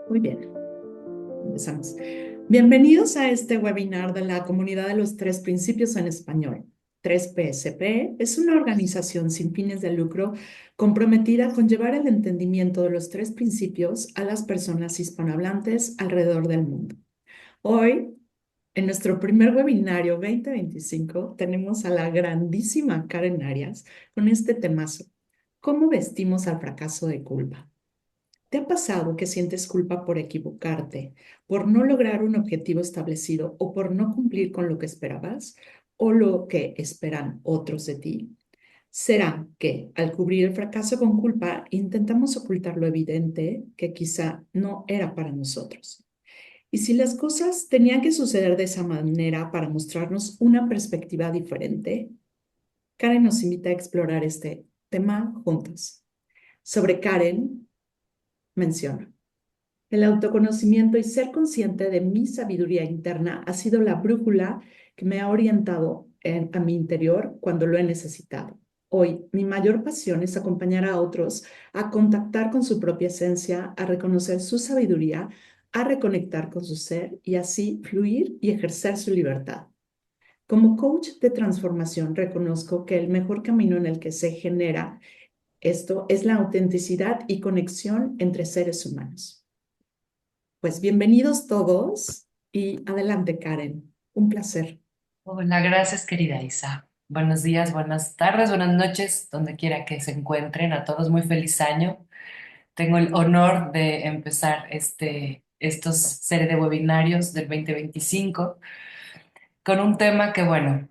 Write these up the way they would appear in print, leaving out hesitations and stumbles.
Muy bien, empezamos. Bienvenidos a este webinar de la Comunidad de los Tres Principios en Español. 3PSP es una organización sin fines de lucro comprometida con llevar el entendimiento de los tres principios a las personas hispanohablantes alrededor del mundo. Hoy, en nuestro primer webinario 2025, tenemos a la grandísima Karen Arias con este temazo: ¿cómo vestimos al fracaso de culpa? ¿Te ha pasado que sientes culpa por equivocarte, por no lograr un objetivo establecido o por no cumplir con lo que esperabas o lo que esperan otros de ti? ¿Será que al cubrir el fracaso con culpa intentamos ocultar lo evidente que quizá no era para nosotros? Y si las cosas tenían que suceder de esa manera para mostrarnos una perspectiva diferente, Karen nos invita a explorar este tema juntos. Sobre Karen, menciona: el autoconocimiento y ser consciente de mi sabiduría interna ha sido la brújula que me ha orientado a mi interior cuando lo he necesitado. Hoy, mi mayor pasión es acompañar a otros a contactar con su propia esencia, a reconocer su sabiduría, a reconectar con su ser y así fluir y ejercer su libertad. Como coach de transformación, reconozco que el mejor camino en el que se genera esto es la autenticidad y conexión entre seres humanos. Pues bienvenidos todos y adelante, Karen. Un placer. Hola, gracias querida Isa. Buenos días, buenas tardes, buenas noches, donde quiera que se encuentren. A todos muy feliz año. Tengo el honor de empezar estos serie de webinarios del 2025 con un tema que, bueno,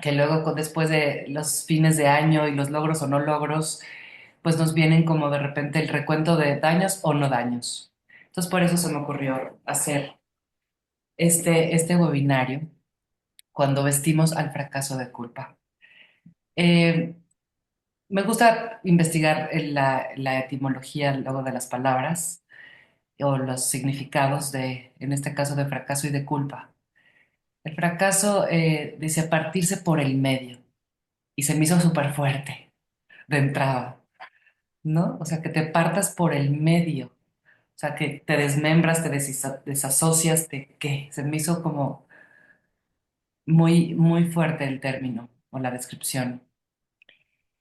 que luego después de los fines de año y los logros o no logros, pues nos vienen como de repente el recuento de daños o no daños. Entonces por eso se me ocurrió hacer este webinario cuando vestimos al fracaso de culpa. Eh, Me gusta investigar la etimología luego de las palabras o los significados en este caso, de fracaso y de culpa. El fracaso dice partirse por el medio y se me hizo súper fuerte de entrada, ¿no? O sea, que te partas por el medio, o sea, que te desmembras, te desasocias, ¿qué? Se me hizo como muy, muy fuerte el término o la descripción.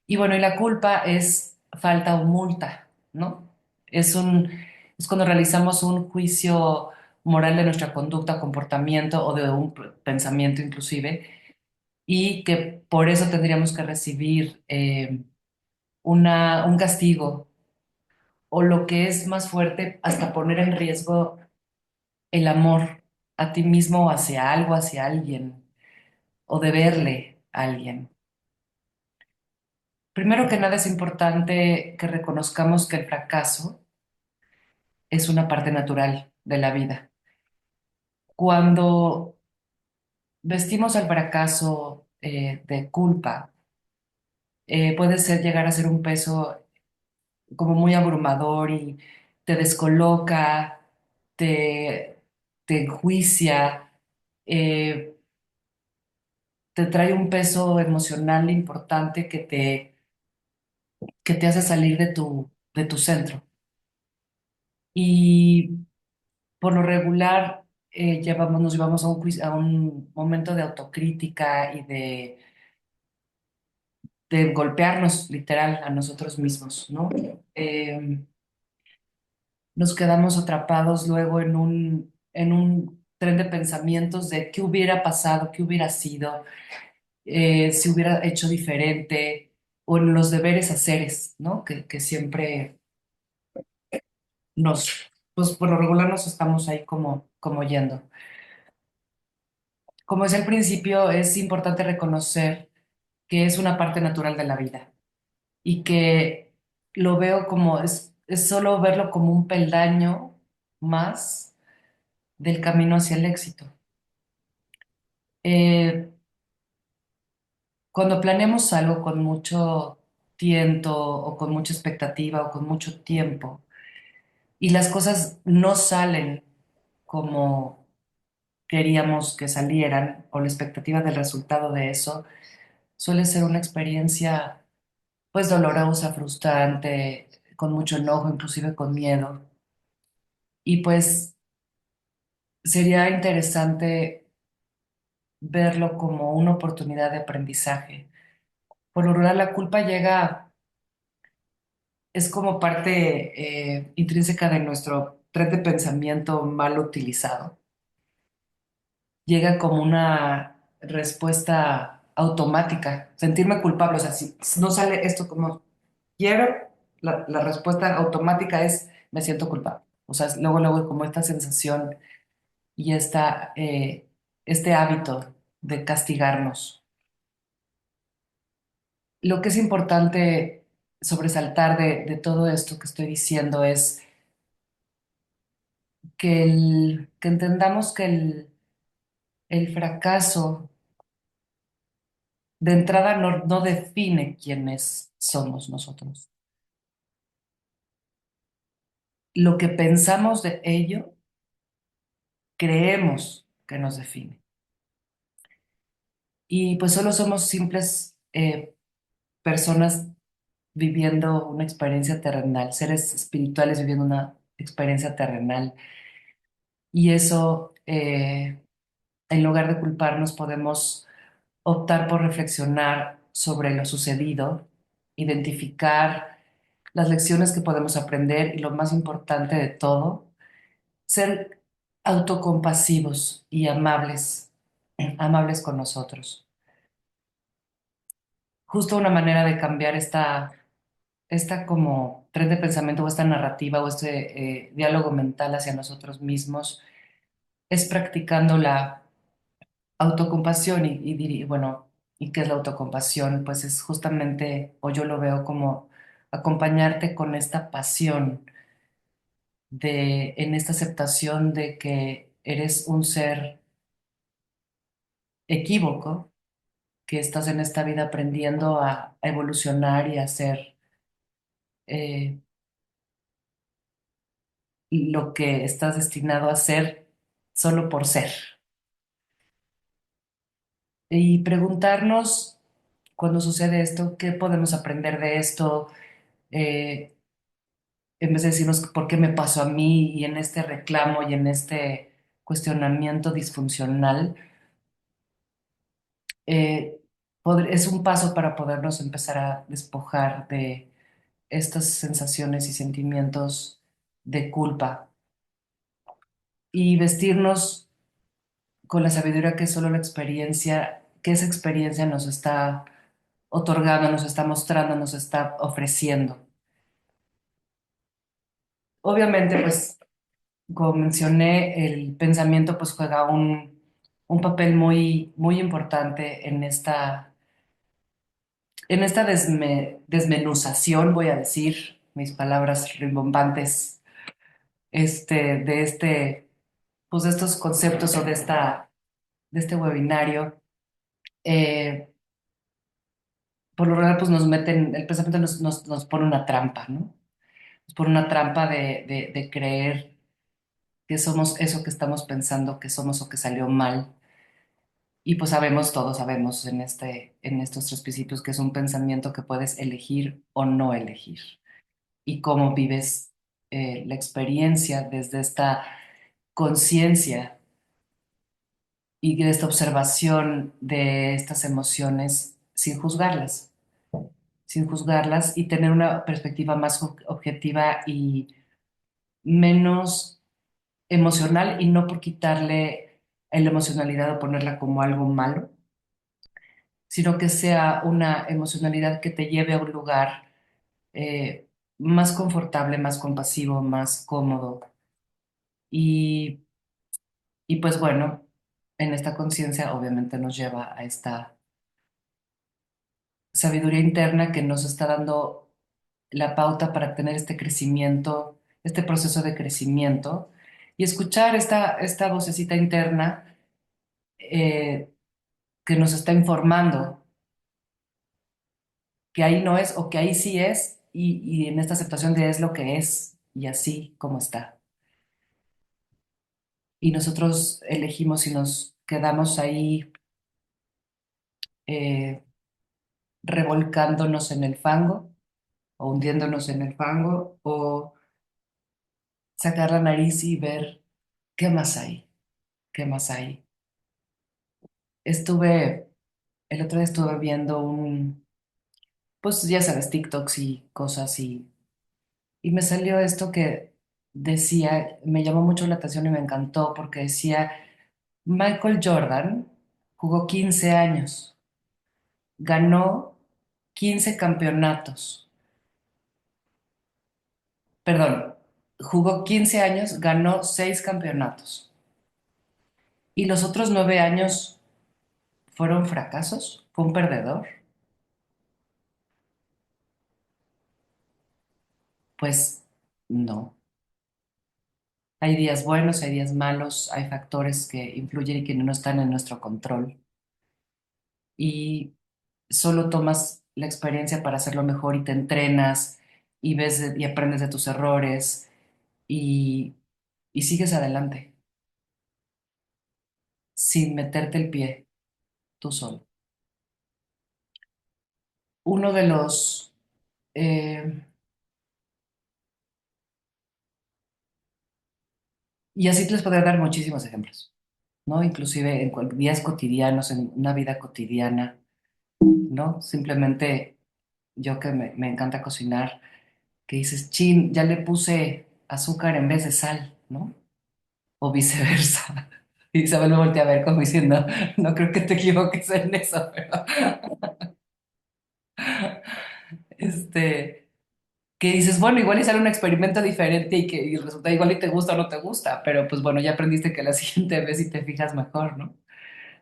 Y bueno, y la culpa es falta o multa, ¿no? Es cuando realizamos un juicio moral de nuestra conducta, comportamiento o de un pensamiento inclusive, y que por eso tendríamos que recibir un castigo o lo que es más fuerte, hasta poner en riesgo el amor a ti mismo o hacia algo, hacia alguien, o deberle a alguien. Primero que nada es importante que reconozcamos que el fracaso es una parte natural de la vida. Cuando vestimos al fracaso de culpa, puede ser llegar a ser un peso como muy abrumador y te descoloca, te, te enjuicia, eh, te trae un peso emocional importante que te hace salir de tu centro. Y por lo regular, nos llevamos a a un momento de autocrítica y de golpearnos literal a nosotros mismos, ¿no? Eh, Nos quedamos atrapados luego en un tren de pensamientos de qué hubiera pasado, qué hubiera sido, si hubiera hecho diferente, o en los deberes haceres, ¿no? Que siempre pues por lo regular nos estamos ahí como yendo. Como es el principio, es importante reconocer que es una parte natural de la vida y que lo veo como es solo verlo como un peldaño más del camino hacia el éxito. Eh, Cuando planeamos algo con mucho tiento o con mucha expectativa o con mucho tiempo y las cosas no salen como queríamos que salieran o la expectativa del resultado de eso, suele ser una experiencia pues dolorosa, frustrante, con mucho enojo, inclusive con miedo. Y pues sería interesante verlo como una oportunidad de aprendizaje. Por lo general, la culpa llega, es como parte intrínseca de nuestro tren de pensamiento mal utilizado. Llega como una respuesta automática, sentirme culpable. O sea, si no sale esto como quiero, la respuesta automática es me siento culpable. O sea, luego como esta sensación y este hábito de castigarnos. Lo que es importante sobresaltar de todo esto que estoy diciendo es que entendamos que el fracaso de entrada no define quiénes somos nosotros. Lo que pensamos de ello, creemos que nos define. Y pues solo somos simples personas viviendo una experiencia terrenal, seres espirituales viviendo una experiencia terrenal. Y eso, en lugar de culparnos, podemos optar por reflexionar sobre lo sucedido, identificar las lecciones que podemos aprender y lo más importante de todo, ser autocompasivos y amables, amables con nosotros. Justo una manera de cambiar esta como tren de pensamiento o esta narrativa o este diálogo mental hacia nosotros mismos es practicando la autocompasión bueno, ¿y qué es la autocompasión? Pues es justamente, o yo lo veo como acompañarte con esta pasión en esta aceptación de que eres un ser equívoco, que estás en esta vida aprendiendo a evolucionar y a ser eh, lo que estás destinado a ser solo por ser. Y preguntarnos cuando sucede esto, ¿qué podemos aprender de esto? Eh, en vez de decirnos por qué me pasó a mí y en este reclamo y en este cuestionamiento disfuncional, eh, es un paso para podernos empezar a despojar de estas sensaciones y sentimientos de culpa y vestirnos con la sabiduría que solo la experiencia, que esa experiencia nos está otorgando, nos está mostrando, nos está ofreciendo. Obviamente, pues como mencioné, el pensamiento pues juega un papel muy importante en esta desmenuzación, voy a decir mis palabras rimbombantes, pues de estos conceptos o de este webinario. Eh, por lo general pues nos meten, el pensamiento nos pone una trampa, ¿no? Nos pone una trampa de creer que somos eso que estamos pensando que somos o que salió mal. Y pues sabemos, todos sabemos en estos tres principios que es un pensamiento que puedes elegir o no elegir. Y cómo vives la experiencia desde esta conciencia y de esta observación de estas emociones sin juzgarlas y tener una perspectiva más objetiva y menos emocional y no por quitarle la emocionalidad o ponerla como algo malo, sino que sea una emocionalidad que te lleve a un lugar eh, más confortable, más compasivo, más cómodo. Y, y pues bueno, en esta conciencia obviamente nos lleva a esta sabiduría interna que nos está dando la pauta para tener este crecimiento, este proceso de crecimiento y escuchar esta vocecita interna eh, que nos está informando que ahí no es o que ahí sí es y en esta aceptación de es lo que es y así como está. Y nosotros elegimos si nos quedamos ahí eh, revolcándonos en el fango o hundiéndonos en el fango o sacar la nariz y ver qué más hay, qué más hay. Estuve, el otro día estuve viendo pues ya sabes, TikToks y cosas y me salió esto que decía, me llamó mucho la atención y me encantó porque decía, Michael Jordan jugó 15 años, ganó 15 campeonatos, perdón, jugó 15 años, ganó 6 campeonatos y los otros 9 años fueron fracasos, fue un perdedor. Pues no. Hay días buenos, hay días malos, hay factores que influyen y que no están en nuestro control. Y solo tomas la experiencia para hacerlo mejor y te entrenas y ves y aprendes de tus errores y, y sigues adelante sin meterte el pie tú solo. Uno de los, eh, y así les podría dar muchísimos ejemplos, ¿no? Inclusive en días cotidianos, en una vida cotidiana, ¿no? Simplemente yo que me encanta cocinar, que dices, chin, ya le puse azúcar en vez de sal, ¿no? O viceversa. Y Isabel me voltea a ver como diciendo, no creo que te equivoques en eso, pero este, que dices, bueno, igual y sale un experimento diferente y resulta igual y te gusta o no te gusta, pero pues bueno, ya aprendiste que la siguiente vez y te fijas mejor, ¿no?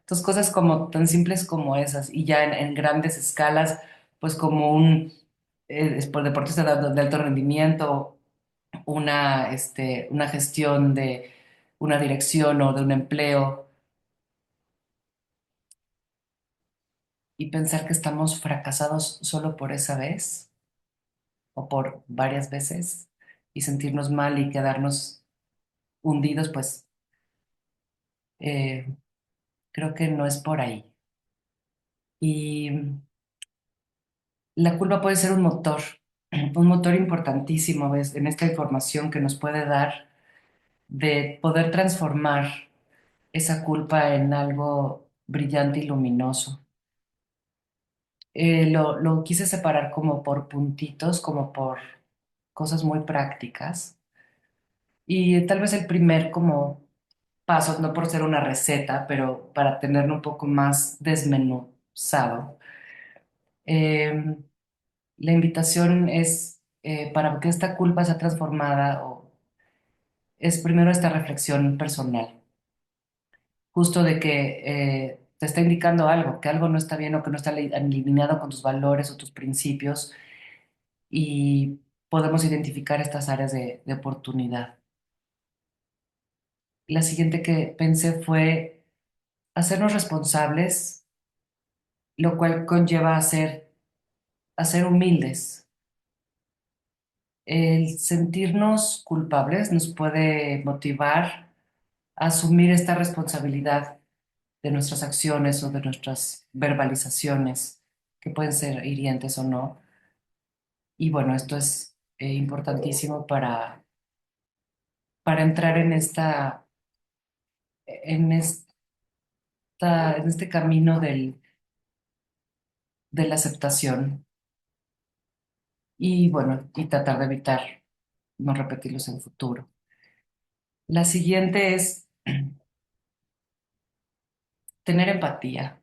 Entonces cosas como tan simples como esas y ya en grandes escalas, pues como por deportista de alto rendimiento, una gestión de una dirección o de un empleo y pensar que estamos fracasados solo por esa vez o por varias veces y sentirnos mal y quedarnos hundidos, pues eh, creo que no es por ahí. Y la culpa puede ser un motor importantísimo, ¿ves? En esta información que nos puede dar de poder transformar esa culpa en algo brillante y luminoso. Lo quise separar como por puntitos, como por cosas muy prácticas. Y tal vez el primer como paso, no por ser una receta, pero para tenerlo un poco más desmenuzado. eh, la invitación es para que esta culpa sea transformada, o es primero esta reflexión personal, justo de que te está indicando algo, que algo no está bien o que no está alineado con tus valores o tus principios y podemos identificar estas áreas de oportunidad. La siguiente que pensé fue hacernos responsables, lo cual conlleva a ser humildes. El sentirnos culpables nos puede motivar a asumir esta responsabilidad de nuestras acciones o de nuestras verbalizaciones, que pueden ser hirientes o no. Y bueno, esto es importantísimo para entrar en en este camino de la aceptación y bueno, y tratar de evitar no repetirlos en futuro. La siguiente es tener empatía,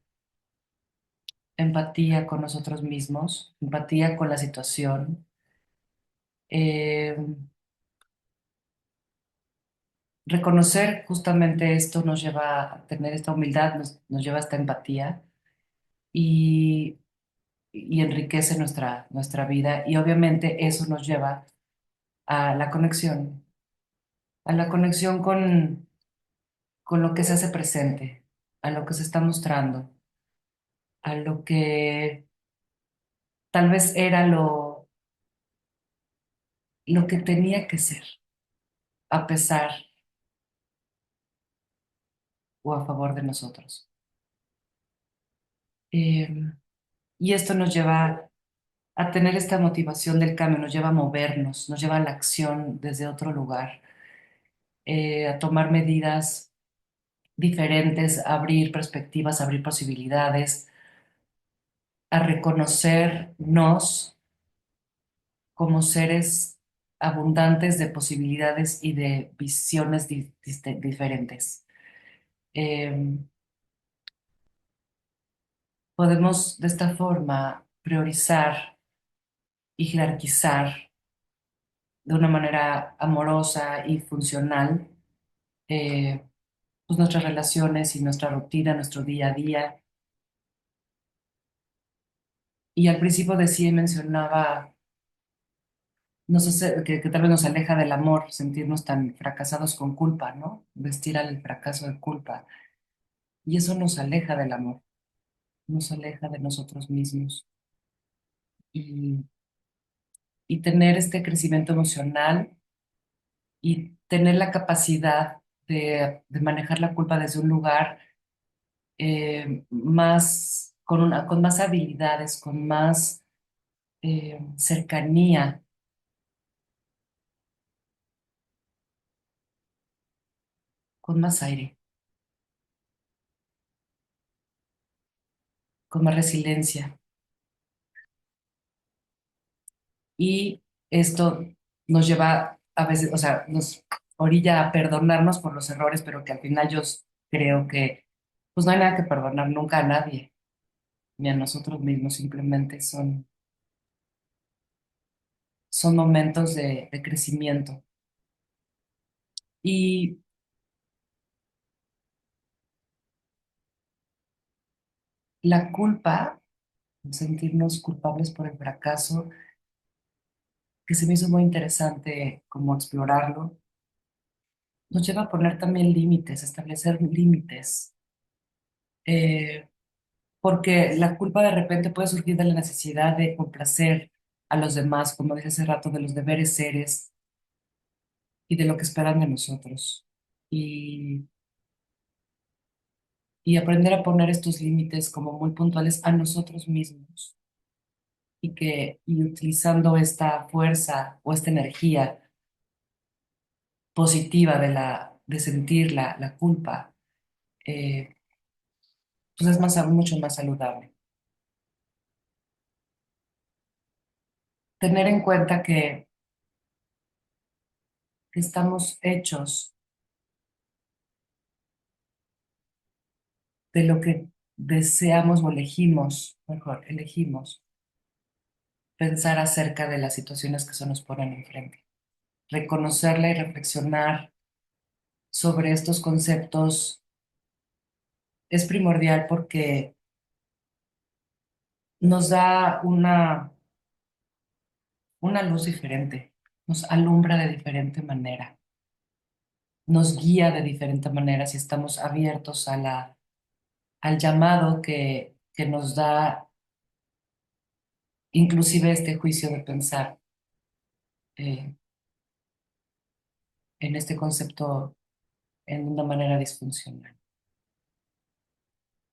empatía con nosotros mismos, empatía con la situación. Eh, Reconocer justamente esto nos lleva a tener esta humildad, nos lleva a esta empatía y, y enriquece nuestra vida y obviamente eso nos lleva a a la conexión con lo que se hace presente, a lo que se está mostrando, a lo que tal vez era lo que tenía que ser, a pesar o a favor de nosotros. Eh, Y esto nos lleva a tener esta motivación del cambio, nos lleva a movernos, nos lleva a la acción desde otro lugar, a tomar medidas diferentes, a abrir perspectivas, a abrir posibilidades, a reconocernos como seres abundantes de posibilidades y de visiones diferentes. Eh, Podemos de esta forma priorizar y jerarquizar de una manera amorosa y funcional, eh, pues nuestras relaciones y nuestra rutina, nuestro día a día. Y al principio decía y mencionaba, que tal vez nos aleja del amor, sentirnos tan fracasados con culpa, ¿no? Vestir al fracaso de culpa. Y eso nos aleja del amor, nos aleja de nosotros mismos. Y, y tener este crecimiento emocional y tener la capacidad de manejar la culpa desde un lugar más, con más habilidades, con más cercanía, con más aire, con más resiliencia. Y esto nos lleva a veces, o sea, nos orilla a perdonarnos por los errores, pero que al final yo creo que pues no hay nada que perdonar nunca a nadie, ni a nosotros mismos, simplemente son momentos de crecimiento. Y la culpa, sentirnos culpables por el fracaso, que se me hizo muy interesante como explorarlo, nos lleva a poner también límites, a establecer límites, eh, porque la culpa de repente puede surgir de la necesidad de complacer a los demás, como dije hace rato, de los deberes seres y de lo que esperan de nosotros. Y, y aprender a poner estos límites como muy puntuales a nosotros mismos y utilizando esta fuerza o esta energía positiva de sentir la culpa, eh, pues es mucho más saludable. Tener en cuenta que estamos hechos de lo que deseamos o elegimos, mejor, elegimos pensar acerca de las situaciones que se nos ponen enfrente. Reconocerla y reflexionar sobre estos conceptos es primordial porque nos da una luz diferente, nos alumbra de diferente manera, nos guía de diferente manera si estamos abiertos a al llamado que nos da inclusive este juicio de pensar eh, en este concepto en una manera disfuncional.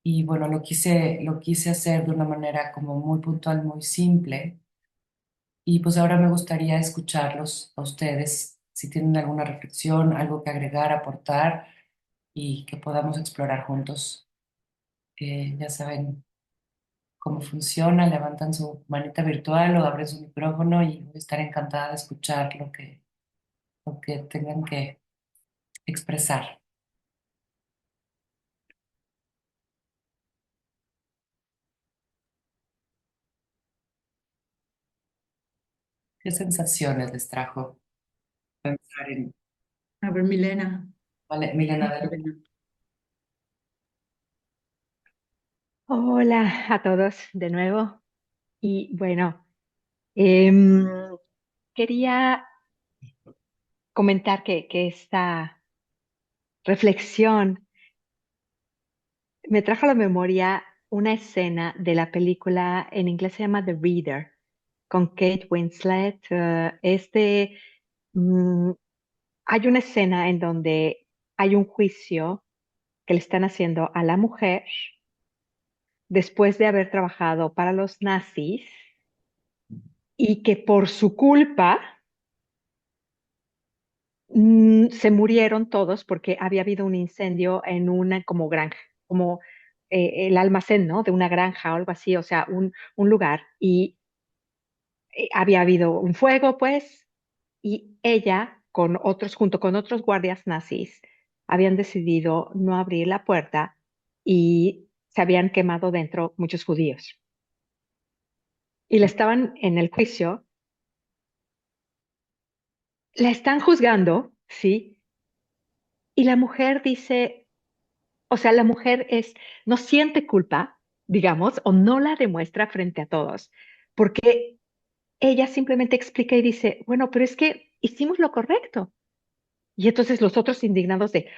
Y bueno, lo quise hacer de una manera como muy puntual, muy simple. Y pues ahora me gustaría escucharlos a ustedes, si tienen alguna reflexión, algo que agregar, aportar y que podamos explorar juntos. Ya saben cómo funciona, levantan su manita virtual o abren su micrófono y voy a estar encantada de escuchar lo que tengan que expresar. ¿Qué sensaciones les trajo pensar en... A ver, Milena. Vale, Milena, Milena. Hola a todos de nuevo. Y bueno, em, quería comentar que esta reflexión me trajo a la memoria una escena de la película, en inglés se llama The Reader, con Kate Winslet. Mm, hay una escena en donde hay un juicio que le están haciendo a la mujer después de haber trabajado para los nazis y que por su culpa se murieron todos porque había habido un incendio en una como granja, como el almacén, ¿no? De una granja o algo así, o sea, un lugar. Y había habido un fuego, pues, y ella, junto con otros guardias nazis, habían decidido no abrir la puerta y se habían quemado dentro muchos judíos. Y le estaban en el juicio, la están juzgando, ¿sí? Y la mujer dice, o sea, la mujer no siente culpa, digamos, o no la demuestra frente a todos, porque ella simplemente explica y dice, bueno, pero es que hicimos lo correcto. Y entonces los otros indignados de,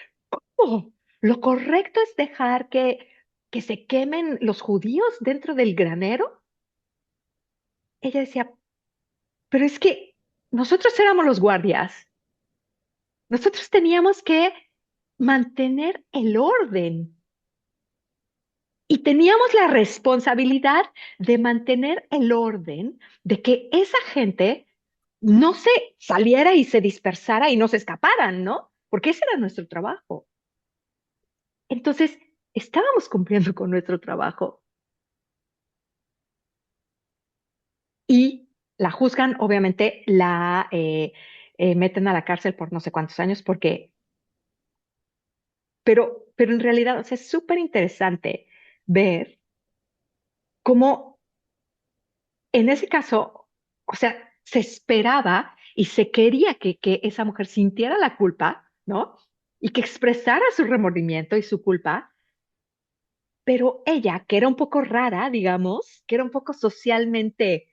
¿cómo? Lo correcto es dejar que se quemen los judíos dentro del granero. Ella decía, pero es que nosotros éramos los guardias. Nosotros teníamos que mantener el orden y teníamos la responsabilidad de mantener el orden, de que esa gente no se saliera y se dispersara y no se escaparan, ¿no? Porque ese era nuestro trabajo. Entonces, estábamos cumpliendo con nuestro trabajo y la juzgan, obviamente la meten a la cárcel por no sé cuántos años, pero en realidad, o sea, es súper interesante ver cómo en ese caso, o sea, se esperaba y se quería que esa mujer sintiera la culpa, ¿no? Y que expresara su remordimiento y su culpa, pero ella, que era un poco rara, digamos, que era un poco socialmente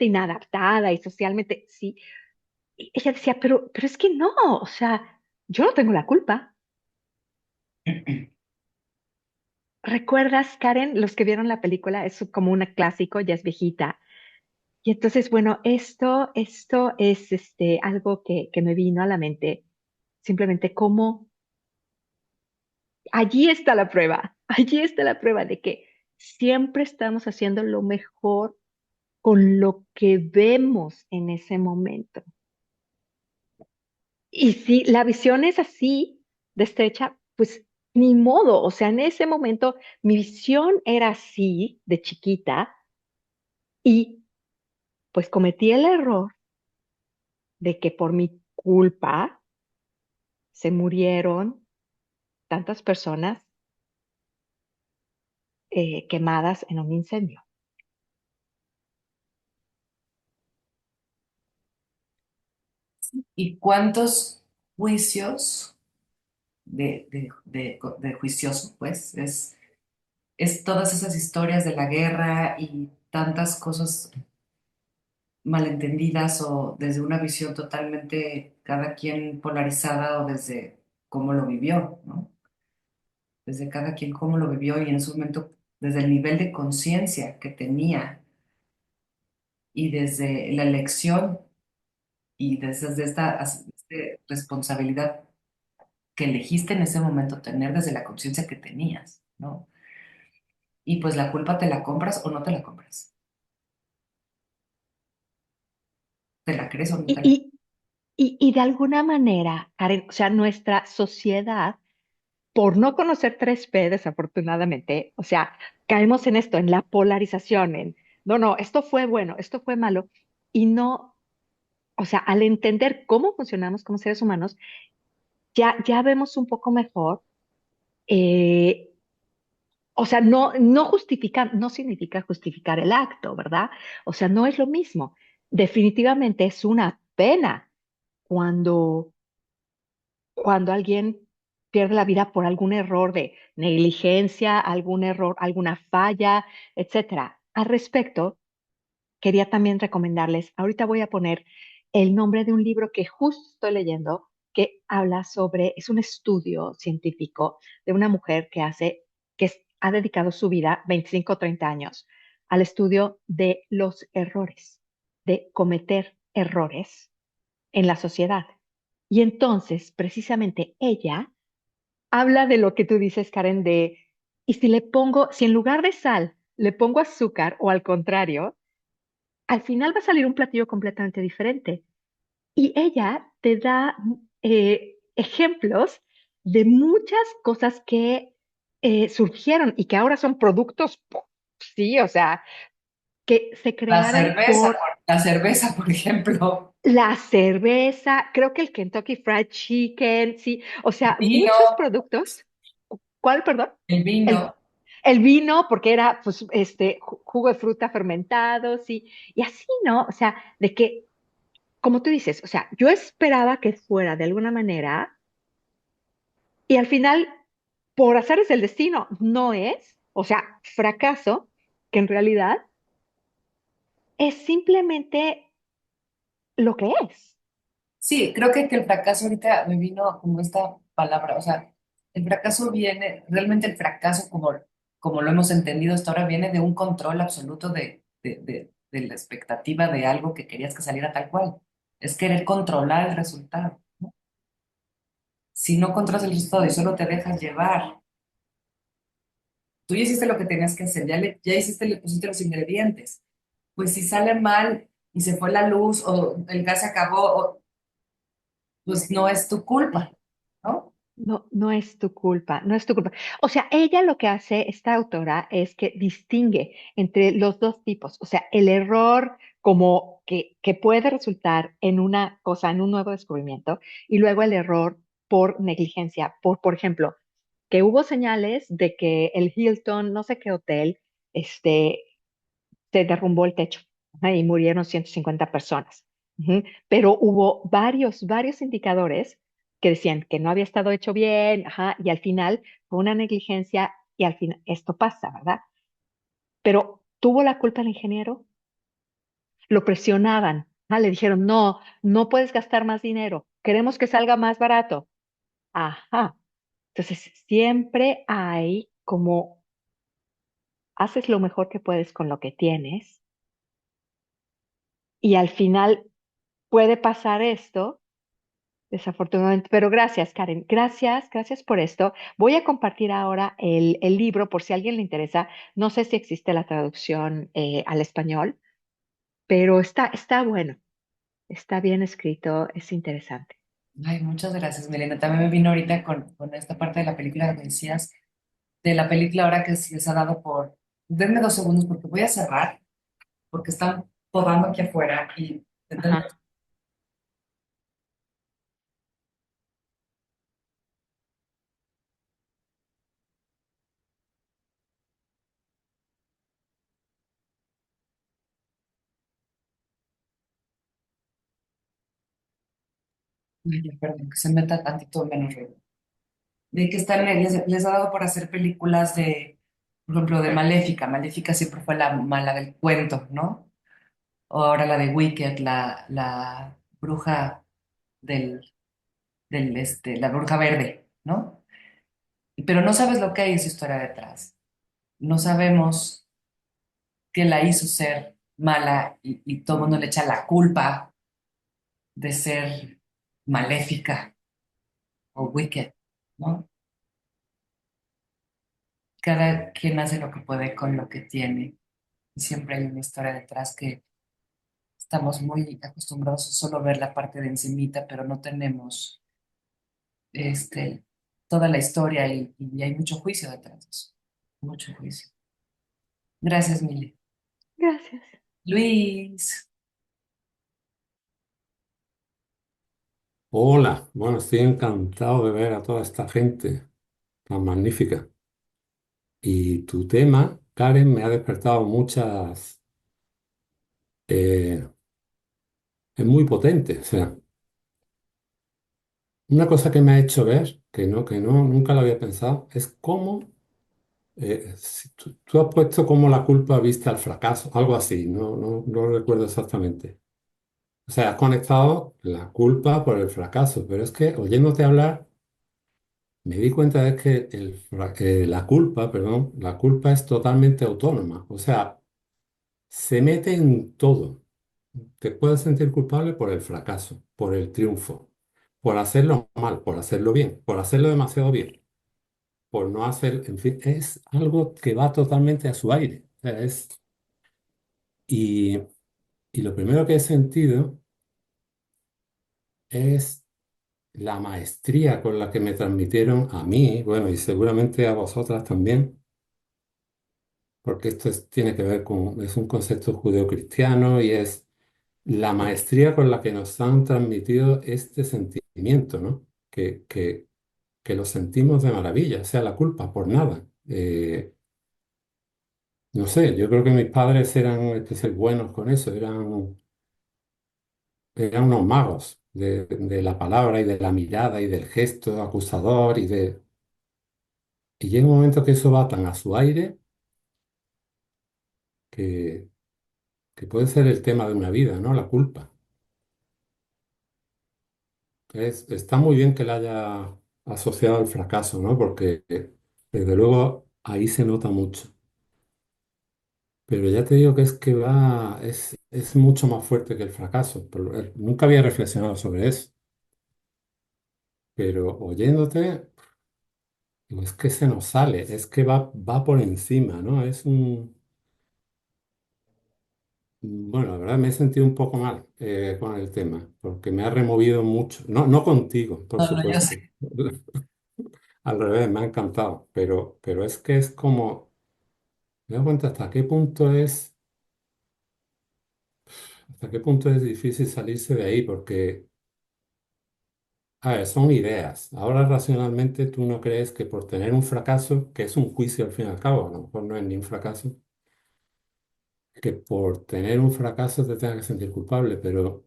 inadaptada y socialmente, sí, y ella decía, pero es que no, o sea, yo no tengo la culpa. ¿Recuerdas, Karen, los que vieron la película? Es como un clásico, ya es viejita. Y entonces, bueno, esto es algo que me vino a la mente. Simplemente como allí está la prueba, allí está la prueba de que siempre estamos haciendo lo mejor con lo que vemos en ese momento. Y si la visión es así, de estrecha, pues ni modo. O sea, en ese momento mi visión era así, de chiquita, y pues cometí el error de que por mi culpa se murieron tantas personas quemadas en un incendio. ¿Y cuántos juicios de juicioso, pues, es todas esas historias de la guerra y tantas cosas malentendidas o desde una visión totalmente cada quien polarizada o desde cómo lo vivió, ¿no? Desde cada quien cómo lo vivió y en ese momento desde el nivel de conciencia que tenía y desde la elección y desde esta responsabilidad que elegiste en ese momento tener desde la conciencia que tenías, ¿no? Y pues la culpa te la compras o no te la compras. ¿Te la crees o no te Y, la y, y de alguna manera, Karen, o sea, nuestra sociedad, por no conocer 3P, desafortunadamente, o sea, caemos en esto, en la polarización, no, no, esto fue bueno, esto fue malo, y no, o sea, al entender cómo funcionamos como seres humanos, ya vemos un poco mejor. eh, O sea, no justificar, no significa justificar el acto, ¿verdad? O sea, no es lo mismo. Definitivamente es una pena cuando, cuando alguien pierde la vida por algún error de negligencia, algún error, alguna falla, etcétera. Al respecto, quería también recomendarles, ahorita voy a poner el nombre de un libro que justo estoy leyendo, que habla sobre, es un estudio científico de una mujer ha dedicado su vida, 25 o 30 años, al estudio de los errores, de cometer errores en la sociedad. Y entonces, precisamente ella habla de lo que tú dices, Karen, Y si le pongo, si en lugar de sal le pongo azúcar o al contrario, al final va a salir un platillo completamente diferente. Y ella te da ejemplos de muchas cosas que surgieron y que ahora son productos, sí, o sea, que se crearon por La cerveza, por ejemplo, la cerveza, creo que el Kentucky Fried Chicken, sí, o sea, vino, muchos productos. ¿Cuál, perdón? el El, vino. el vino, porque era pues, jugo de fruta fermentado, sí, y así, ¿no? O sea, de que, como tú dices, o sea, yo esperaba que fuera de alguna manera y al final, por azares del destino, no es, o sea, fracaso, que en realidad es simplemente lo que es. Sí, creo que el fracaso ahorita me vino como esta palabra, o sea, el fracaso viene, realmente el fracaso como lo hemos entendido hasta ahora viene de un control absoluto de la expectativa de algo que querías que saliera tal cual. Es querer controlar el resultado, ¿no? Si no controlas el resultado y solo te dejas llevar, tú ya hiciste lo que tenías que hacer, ya hiciste, le pusiste los ingredientes. Pues si sale mal y se fue la luz o el gas se acabó, pues no es tu culpa, ¿no? No, no es tu culpa, no es tu culpa. O sea, ella lo que hace, esta autora, es que distingue entre los dos tipos. O sea, el error como que puede resultar en una cosa, en un nuevo descubrimiento, y luego el error por negligencia, por ejemplo, que hubo señales de que el Hilton, no sé qué hotel, este, se derrumbó el techo, ajá, y murieron 150 personas. Ujú. Pero hubo varios indicadores que decían que no había estado hecho bien, ajá, y al final fue una negligencia y al final esto pasa, ¿verdad? Pero ¿tuvo la culpa el ingeniero? Lo presionaban, ah, le dijeron, no, no puedes gastar más dinero, queremos que salga más barato. Ajá. Entonces, siempre hay como haces lo mejor que puedes con lo que tienes y al final puede pasar esto, desafortunadamente, pero gracias, Karen, gracias por esto. Voy a compartir ahora el libro por si a alguien le interesa. No sé si existe la traducción al español, pero está bueno, está bien escrito, es interesante. Ay, muchas gracias, Milena. También me vino ahorita con esta parte de la película que me decías, de la película ahora que se les ha dado por... Denme 2 segundos porque voy a cerrar, porque están podando aquí afuera y... Ajá. Ay, perdón, que se meta tantito menos ruido. De que están, les ha dado por hacer películas de, por ejemplo, de Maléfica. Maléfica siempre fue la mala del cuento, ¿no? O ahora la de Wicked, la bruja del, la bruja verde, ¿no? Pero no sabes lo que hay en su historia detrás. No sabemos qué la hizo ser mala y todo el mundo le echa la culpa de ser maléfica o wicked, ¿no? Cada quien hace lo que puede con lo que tiene y siempre hay una historia detrás que estamos muy acostumbrados a solo ver la parte de encimita, pero no tenemos este, toda la historia y hay mucho juicio detrás de eso, mucho juicio. Gracias, Mili. Gracias. Luis. Hola, bueno, estoy encantado de ver a toda esta gente tan magnífica. Y tu tema, Karen, me ha despertado muchas... es muy potente. O sea, una cosa que me ha hecho ver, que no, nunca lo había pensado, es cómo si tú has puesto como la culpa vista al fracaso, algo así, no lo recuerdo exactamente. O sea, has conectado la culpa por el fracaso, pero es que oyéndote hablar me di cuenta de que la culpa, perdón, la culpa es totalmente autónoma. O sea, se mete en todo. Te puedes sentir culpable por el fracaso, por el triunfo, por hacerlo mal, por hacerlo bien, por hacerlo demasiado bien, por no hacer, en fin, es algo que va totalmente a su aire. O sea, y, y lo primero que he sentido es la maestría con la que me transmitieron a mí, bueno, y seguramente a vosotras también, porque tiene que ver con, es un concepto judeocristiano y es la maestría con la que nos han transmitido este sentimiento, ¿no? Que lo sentimos de maravilla, o sea, la culpa por nada. No sé, yo creo que mis padres eran buenos con eso, eran unos magos de la palabra y de la mirada y del gesto acusador y llega un momento que eso va tan a su aire que, que puede ser el tema de una vida, ¿no? La culpa. Está muy bien que la haya asociado al fracaso, ¿no? Porque desde luego ahí se nota mucho. Pero ya te digo que es mucho más fuerte que el fracaso. Nunca había reflexionado sobre eso. Pero oyéndote, digo, es que se nos sale, es que va por encima, ¿no? Bueno, la verdad me he sentido un poco mal con el tema, porque me ha removido mucho. No, no contigo, por No, no, yo supuesto. sé. Al revés, me ha encantado. Pero es que es como, me doy cuenta hasta qué punto es difícil salirse de ahí, porque, a ver, son ideas. Ahora racionalmente tú no crees que por tener un fracaso, que es un juicio al fin y al cabo, a lo mejor no es ni un fracaso, que por tener un fracaso te tengas que sentir culpable, pero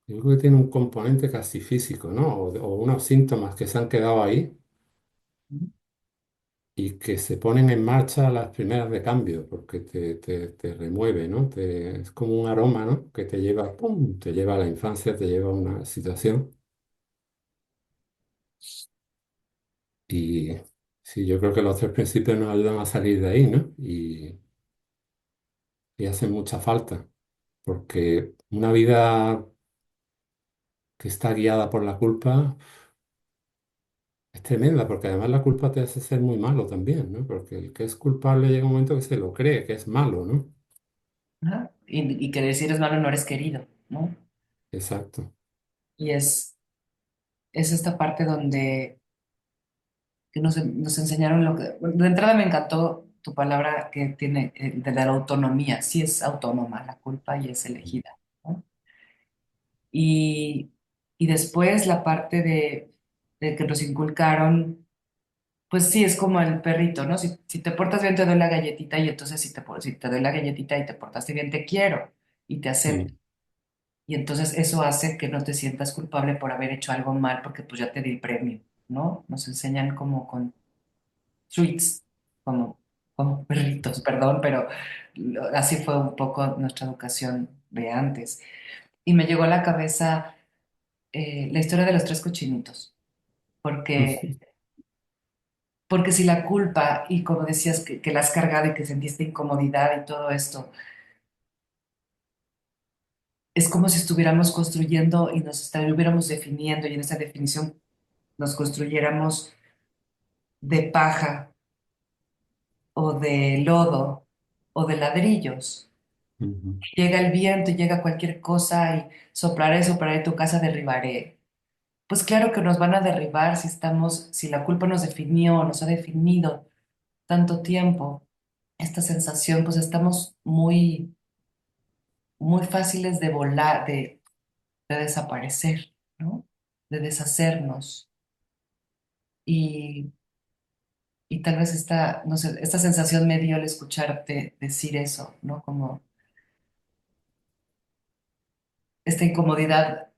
yo creo que tiene un componente casi físico, ¿no? O unos síntomas que se han quedado ahí y que se ponen en marcha a las primeras de cambio, porque te remueve, ¿no? Es como un aroma, ¿no? Que te lleva, ¡pum! Te lleva a la infancia, te lleva a una situación. Y sí, yo creo que los tres principios nos ayudan a salir de ahí, ¿no? Y hacen mucha falta, porque una vida que está guiada por la culpa es tremenda, porque además la culpa te hace ser muy malo también, ¿no? Porque el que es culpable llega un momento que se lo cree, que es malo, ¿no? Ajá. Y que decir es malo no eres querido, ¿no? Exacto. Y es esta parte donde que nos enseñaron lo que... bueno, de entrada me encantó tu palabra que tiene de la autonomía. Sí es autónoma la culpa y es elegida, ¿no? Y, y después la parte de que nos inculcaron, pues sí, es como el perrito, ¿no? Si te portas bien te doy la galletita y entonces si te doy la galletita y te portaste bien te quiero y te acepto. Mm, Y entonces eso hace que no te sientas culpable por haber hecho algo mal porque pues ya te di el premio, ¿no? Nos enseñan como con treats, como, como perritos, perdón, pero así fue un poco nuestra educación de antes. Y me llegó a la cabeza la historia de los tres cochinitos, porque, mm, porque si la culpa, y como decías que la has cargado y que sentiste incomodidad y todo esto, es como si estuviéramos construyendo y nos estuviéramos definiendo y en esa definición nos construyéramos de paja o de lodo o de ladrillos. ujú, Llega el viento, llega cualquier cosa y soplaré tu casa, derribaré. Pues claro que nos van a derribar si estamos, si la culpa nos definió, nos ha definido tanto tiempo. Esta sensación, pues estamos muy, muy fáciles de volar, de desaparecer, ¿no? De deshacernos. Y, y tal vez esta, no sé, esta sensación me dio al escucharte decir eso, ¿no? Como esta incomodidad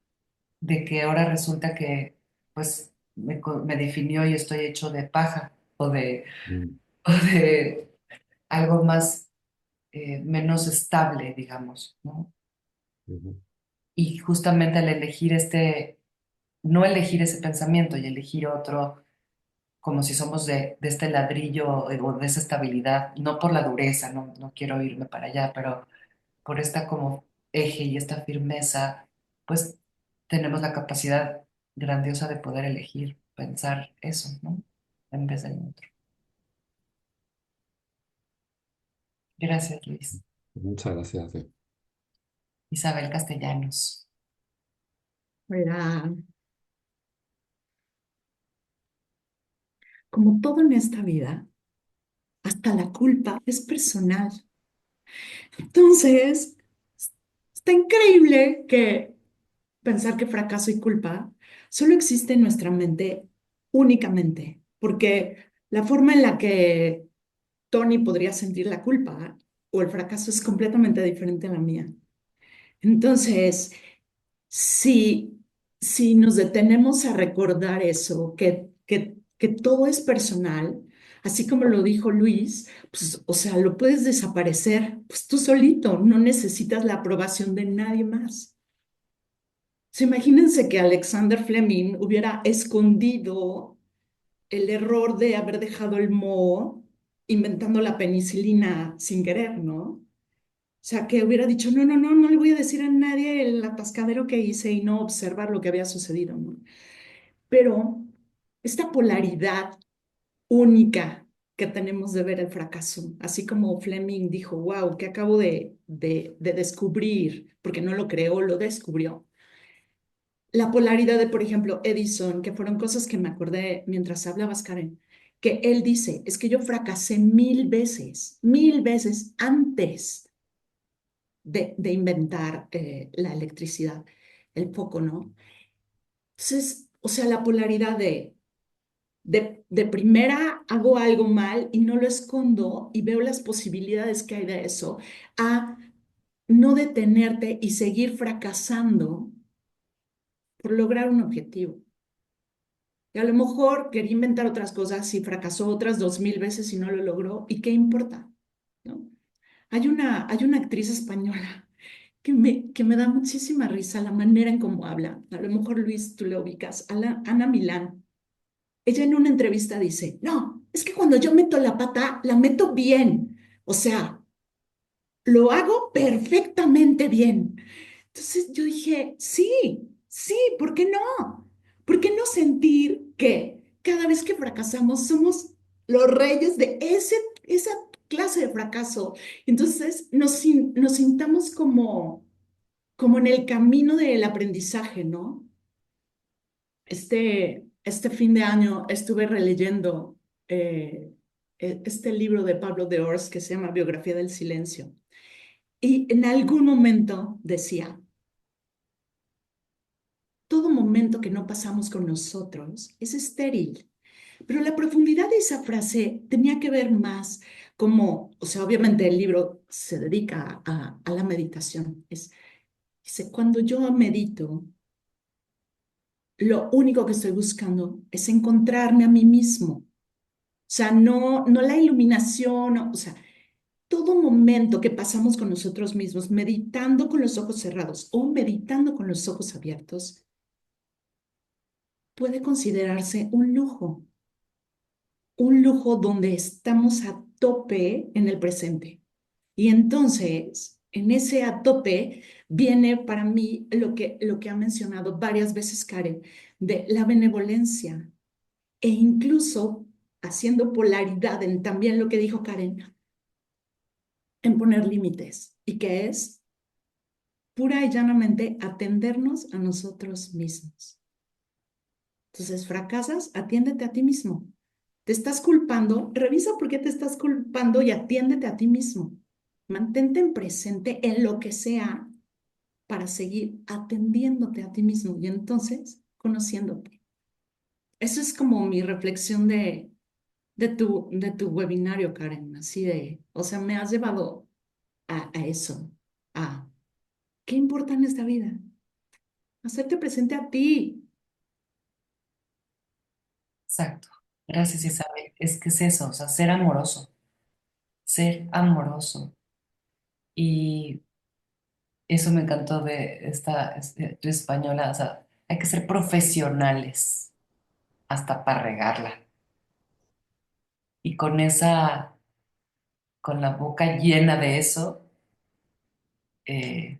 de que ahora resulta que pues me definió y estoy hecho de paja mm, o de algo más menos estable, digamos, ¿no? ujú, Y justamente al elegir no elegir ese pensamiento y elegir otro, como si somos de este ladrillo o de esa estabilidad, no por la dureza, no quiero irme para allá, pero por esta como eje y esta firmeza, pues tenemos la capacidad grandiosa de poder elegir, pensar eso, ¿no? en vez del otro. Gracias, Luis. Muchas gracias a ti. Isabel Castellanos. Verá, como todo en esta vida, hasta la culpa es personal. Entonces, está increíble que pensar que fracaso y culpa solo existe en nuestra mente únicamente, porque la forma en la que Tony podría sentir la culpa o el fracaso es completamente diferente a la mía. Entonces, si, si nos detenemos a recordar eso, que todo es personal, así como lo dijo Luis, pues, o sea, lo puedes desaparecer, pues tú solito, no necesitas la aprobación de nadie más. So, imagínense que Alexander Fleming hubiera escondido el error de haber dejado el moho inventando la penicilina sin querer, ¿no? O sea, que hubiera dicho, no, no, no, no le voy a decir a nadie el atascadero que hice y no observar lo que había sucedido, ¿no? Pero esta polaridad única que tenemos de ver el fracaso, así como Fleming dijo, wow, que acabo de descubrir, porque no lo creó, lo descubrió. La polaridad de, por ejemplo, Edison, que fueron cosas que me acordé mientras hablabas, Karen, que él dice, es que yo fracasé 1000 veces antes de inventar la electricidad, el foco, ¿no? Entonces, o sea, la polaridad de primera hago algo mal y no lo escondo y veo las posibilidades que hay de eso, a no detenerte y seguir fracasando por lograr un objetivo. Y a lo mejor quería inventar otras cosas y fracasó otras 2000 veces y no lo logró. ¿Y qué importa? ¿No? Hay una actriz española que me da muchísima risa la manera en cómo habla. A lo mejor, Luis, tú le ubicas. Ana Milán. Ella en una entrevista dice, no, es que cuando yo meto la pata, la meto bien. O sea, lo hago perfectamente bien. Entonces yo dije, sí, sí, ¿por qué no? ¿Por qué no sentir que cada vez que fracasamos somos los reyes de esa clase de fracaso? Entonces nos sintamos como en el camino del aprendizaje, ¿no? Este fin de año estuve releyendo este libro de Pablo de Ors que se llama Biografía del Silencio. Y en algún momento decía, todo momento que no pasamos con nosotros es estéril. Pero la profundidad de esa frase tenía que ver más como, o sea, obviamente el libro se dedica a la meditación. Dice, cuando yo medito, lo único que estoy buscando es encontrarme a mí mismo. O sea, no la iluminación, o sea, todo momento que pasamos con nosotros mismos, meditando con los ojos cerrados o meditando con los ojos abiertos, puede considerarse un lujo donde estamos a tope en el presente. Y entonces, en ese a tope, viene para mí lo que ha mencionado varias veces Karen, de la benevolencia e incluso haciendo polaridad en también lo que dijo Karen, en poner límites. ¿Y qué es? Pura y llanamente atendernos a nosotros mismos. Entonces, fracasas, atiéndete a ti mismo. Te estás culpando, revisa por qué te estás culpando y atiéndete a ti mismo. Mantente en presente en lo que sea para seguir atendiéndote a ti mismo y entonces conociéndote. Eso es como mi reflexión de tu webinario, Karen, así de, o sea, me has llevado a eso, a qué importa en esta vida, hacerte presente a ti. Exacto. Gracias, Isabel. Es que es eso, o sea, ser amoroso, ser amoroso. Y eso me encantó de esta española, o sea, hay que ser profesionales hasta para regarla. Y con la boca llena de eso, eh,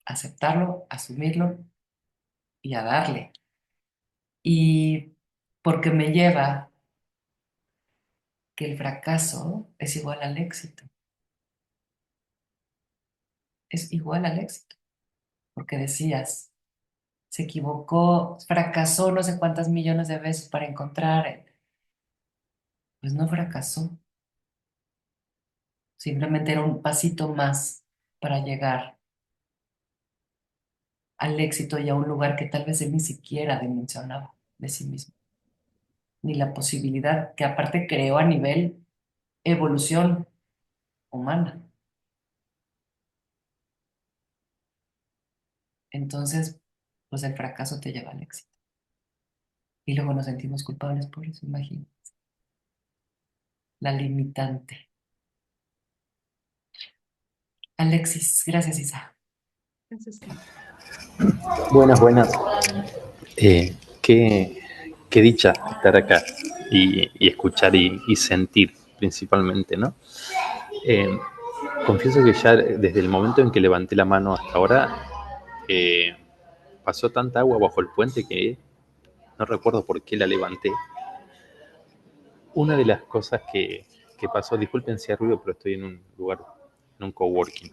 aceptarlo, asumirlo y a darle. Y porque me lleva que el fracaso es igual al éxito. Es igual al éxito. Porque decías, se equivocó, fracasó no sé cuántas millones de veces para encontrar. Pues no fracasó. Simplemente era un pasito más para llegar al éxito y a un lugar que tal vez él ni siquiera dimensionaba de sí mismo. Ni la posibilidad que aparte creó a nivel evolución humana. Entonces, pues el fracaso te lleva al éxito. Y luego nos sentimos culpables por eso, imagínate. La limitante. Alexis, gracias, Isa. Gracias, Cari. Buenas, buenas. Qué dicha estar acá y escuchar y sentir principalmente, ¿no? Eh, Confieso que ya desde el momento en que levanté la mano hasta ahora, eh, pasó tanta agua bajo el puente que no recuerdo por qué la levanté. Una de las cosas que pasó, disculpen si hay ruido, pero estoy en un lugar, en un coworking.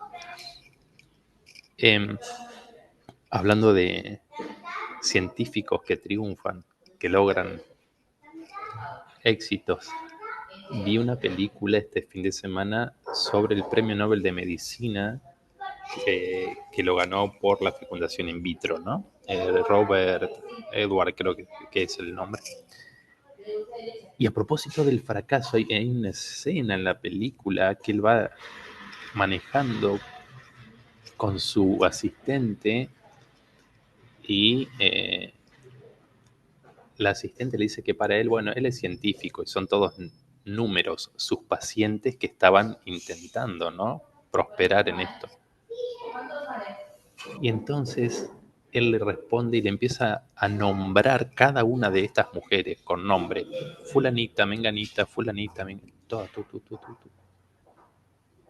Eh, Hablando de científicos que triunfan, que logran éxitos. Vi una película este fin de semana sobre el Premio Nobel de Medicina que lo ganó por la fecundación in vitro, ¿no? Robert Edward, creo que es el nombre. Y a propósito del fracaso, hay una escena en la película que él va manejando con su asistente y la asistente le dice que para él, bueno, él es científico y son todos números, sus pacientes que estaban intentando, ¿no? Prosperar en esto. Y entonces él le responde y le empieza a nombrar cada una de estas mujeres con nombre. Fulanita, menganita, fulanita, menganita, toda, tú.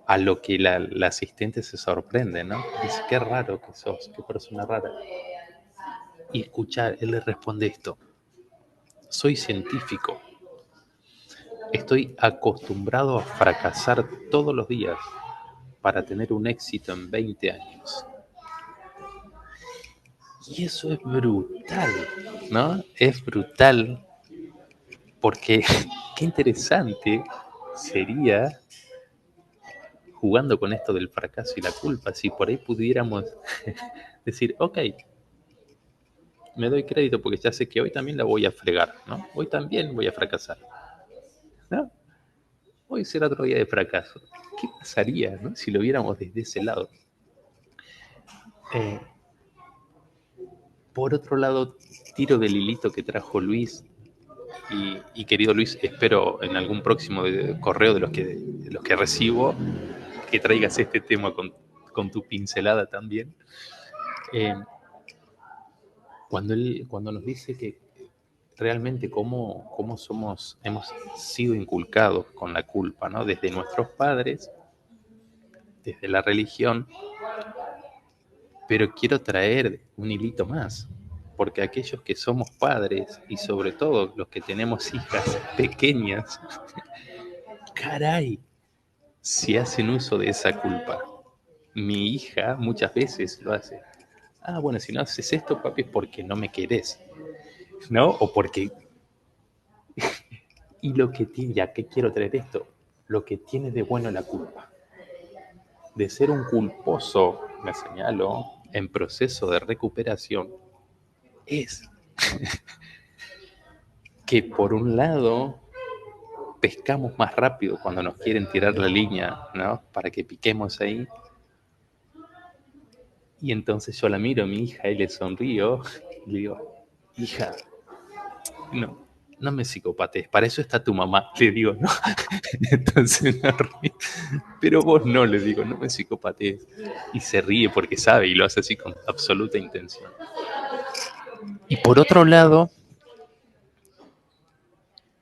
A lo que la asistente se sorprende, ¿no? Dice, qué raro que sos, qué persona rara. Y escucha, él le responde esto. Soy científico. Estoy acostumbrado a fracasar todos los días para tener un éxito en 20 años. Y eso es brutal, ¿no? Es brutal porque qué interesante sería jugando con esto del fracaso y la culpa, si por ahí pudiéramos decir, ok, me doy crédito porque ya sé que hoy también la voy a fregar, ¿no? Hoy también voy a fracasar, ¿no? Hoy será otro día de fracaso. ¿Qué pasaría, ¿no? Si lo viéramos desde ese lado? Eh, por otro lado, tiro del hilito que trajo Luis. Y querido Luis, espero en algún próximo correo de los que recibo que traigas este tema con tu pincelada también. Eh, cuando nos dice que realmente cómo hemos sido inculcados con la culpa, ¿no? Desde nuestros padres, desde la religión, pero quiero traer un hilito más, porque aquellos que somos padres y sobre todo los que tenemos hijas pequeñas, caray, si hacen uso de esa culpa. Mi hija muchas veces lo hace. Ah, bueno, si no haces esto, papi, es porque no me querés, ¿no? O porque... Y lo que tiene, ya que quiero traer esto, lo que tiene de bueno la culpa. De ser un culposo, me señalo, en proceso de recuperación, es que por un lado pescamos más rápido cuando nos quieren tirar la línea, ¿no? Para que piquemos ahí. Y entonces yo la miro a mi hija y le sonrío y le digo, hija, no me psicopates, para eso está tu mamá, le digo, ¿no? Entonces me ríe, pero vos no, le digo, no me psicopates. Y se ríe porque sabe y lo hace así con absoluta intención. Y por otro lado,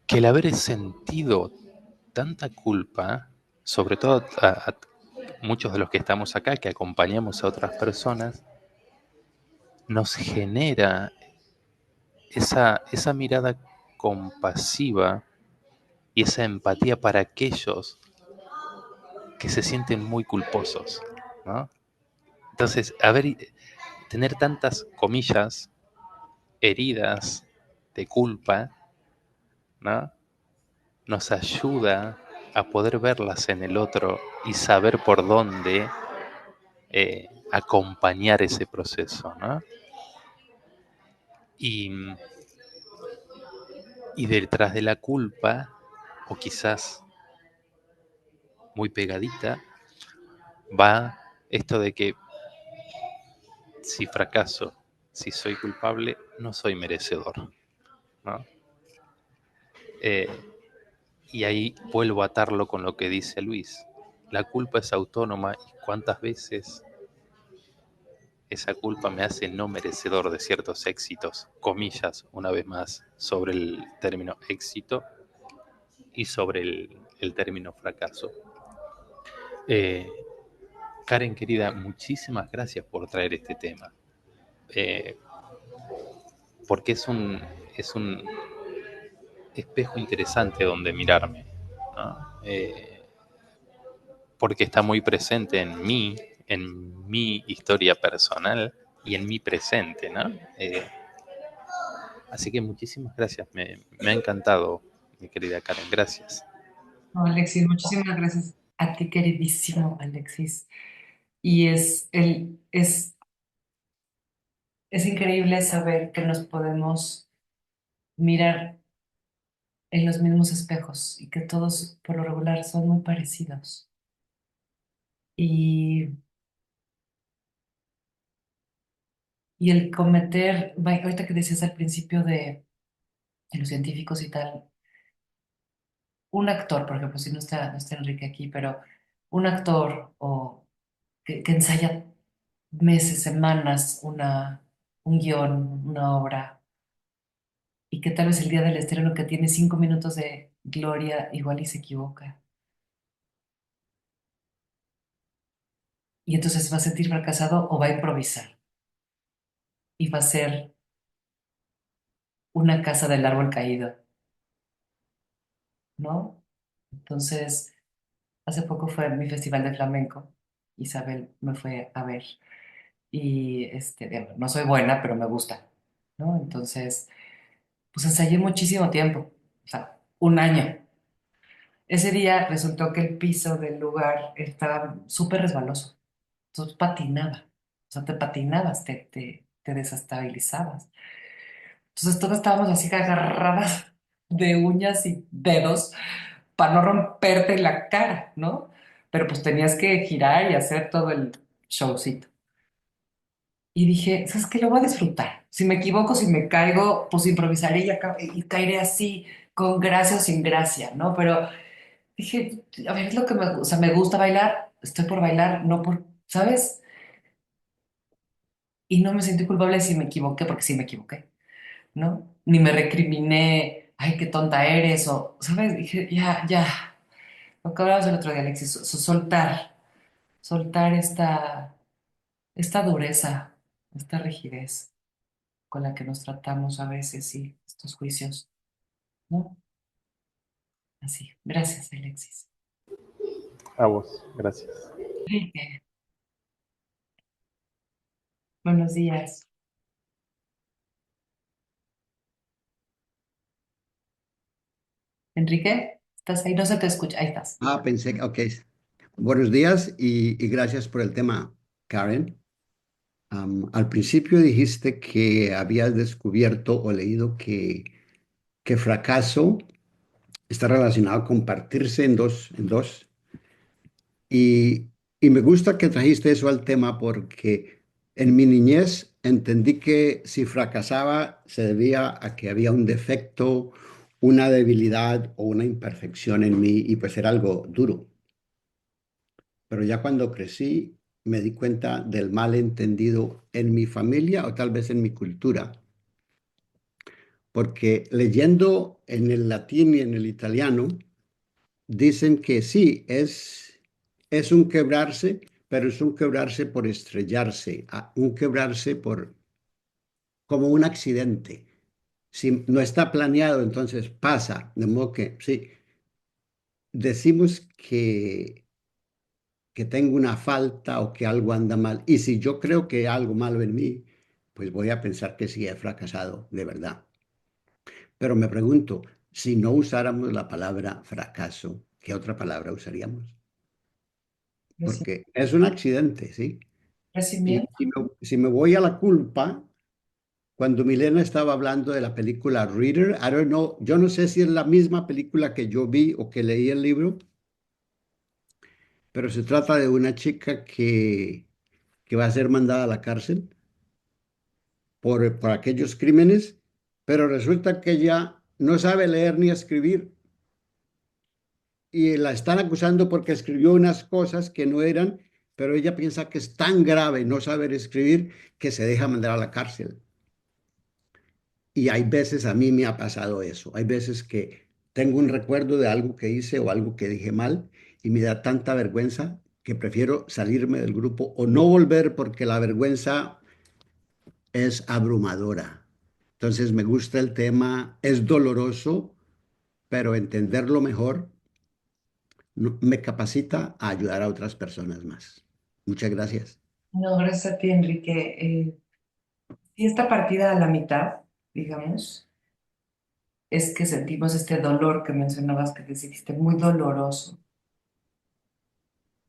que el haber sentido tanta culpa, sobre todo a muchos de los que estamos acá, que acompañamos a otras personas, nos genera esa mirada compasiva y esa empatía para aquellos que se sienten muy culposos, ¿no? Entonces, tener tantas comillas, heridas de culpa, ¿no? Nos ayuda a poder verlas en el otro y saber por dónde acompañar ese proceso, ¿no? Y, y detrás de la culpa, o quizás muy pegadita, va esto de que si fracaso, si soy culpable, no soy merecedor, ¿no? Eh, y ahí vuelvo a atarlo con lo que dice Luis. La culpa es autónoma y cuántas veces esa culpa me hace no merecedor de ciertos éxitos, comillas, una vez más, sobre el término éxito y sobre el término fracaso. Eh, Karen, querida, muchísimas gracias por traer este tema, eh, porque es un espejo interesante donde mirarme, ¿no? Porque está muy presente en mi historia personal y en mi presente, ¿no? Así que muchísimas gracias, me ha encantado, mi querida Karen, gracias. No, Alexis, muchísimas gracias a ti, queridísimo Alexis. Y es increíble saber que nos podemos mirar en los mismos espejos y que todos por lo regular son muy parecidos. Y, y el cometer, ahorita que decías al principio de los científicos y tal, un actor, por ejemplo, si no está Enrique aquí, pero un actor o que ensaya meses, semanas, un guión, una obra, y que tal vez el día del estreno que tiene 5 minutos de gloria, igual y se equivoca. Y entonces va a sentir fracasado o va a improvisar. Y va a ser una casa del árbol caído, ¿no? Entonces, hace poco fue mi festival de flamenco. Isabel me fue a ver. Y digamos, no soy buena, pero me gusta, ¿no? Entonces, pues ensayé muchísimo tiempo, o sea, un año. Ese día resultó que el piso del lugar estaba súper resbaloso. Entonces patinaba. O sea, te patinabas, te desestabilizabas. Entonces todos estábamos así agarradas de uñas y dedos para no romperte la cara, ¿no? Pero pues tenías que girar y hacer todo el showcito. Y dije, ¿sabes qué? Lo voy a disfrutar. Si me equivoco, si me caigo, pues improvisaré y caeré así, con gracia o sin gracia, ¿no? Pero dije, a ver, es lo que o sea, me gusta bailar, estoy por bailar, no por, ¿sabes? Y no me sentí culpable si me equivoqué, porque sí me equivoqué, ¿no? Ni me recriminé, ay, qué tonta eres, o, ¿sabes? Dije, ya, lo que hablábamos el otro día, Alexis, soltar esta dureza, esta rigidez con la que nos tratamos a veces y estos juicios, ¿no? Así, gracias, Alexis. A vos, gracias. Enrique, buenos días. Enrique, ¿estás ahí? No se te escucha, ahí estás. Pensé que, ok. Buenos días y gracias por el tema, Karen. Al principio dijiste que habías descubierto o leído que fracaso está relacionado con partirse en dos. Y, y me gusta que trajiste eso al tema porque en mi niñez entendí que si fracasaba se debía a que había un defecto, una debilidad o una imperfección en mí y pues era algo duro. Pero ya cuando crecí me di cuenta del malentendido en mi familia o tal vez en mi cultura, porque leyendo en el latín y en el italiano, dicen que sí, es un quebrarse, pero es un quebrarse por estrellarse, un quebrarse por como un accidente. Si no está planeado, entonces pasa, de modo que sí. decimos que tengo una falta o que algo anda mal. Y si yo creo que hay algo malo en mí, pues voy a pensar que sí he fracasado de verdad. Pero me pregunto, si no usáramos la palabra fracaso, ¿qué otra palabra usaríamos? Creci- Porque es un accidente, ¿sí? Y Crecimiento. si me voy a la culpa, cuando Milena estaba hablando de la película Reader, I don't know, yo no sé si es la misma película que yo vi o que leí el libro, pero se trata de una chica que va a ser mandada a la cárcel por aquellos crímenes, pero resulta que ella no sabe leer ni escribir y la están acusando porque escribió unas cosas que no eran, pero ella piensa que es tan grave no saber escribir que se deja mandar a la cárcel. Y hay veces a mí me ha pasado eso. Hay veces que tengo un recuerdo de algo que hice o algo que dije mal y me da tanta vergüenza que prefiero salirme del grupo o no volver porque la vergüenza es abrumadora. Entonces me gusta el tema, es doloroso, pero entenderlo mejor me capacita a ayudar a otras personas más. Muchas gracias. No, gracias a ti, Enrique. Y esta partida a la mitad, digamos, es que sentimos este dolor que mencionabas, que dijiste, muy doloroso.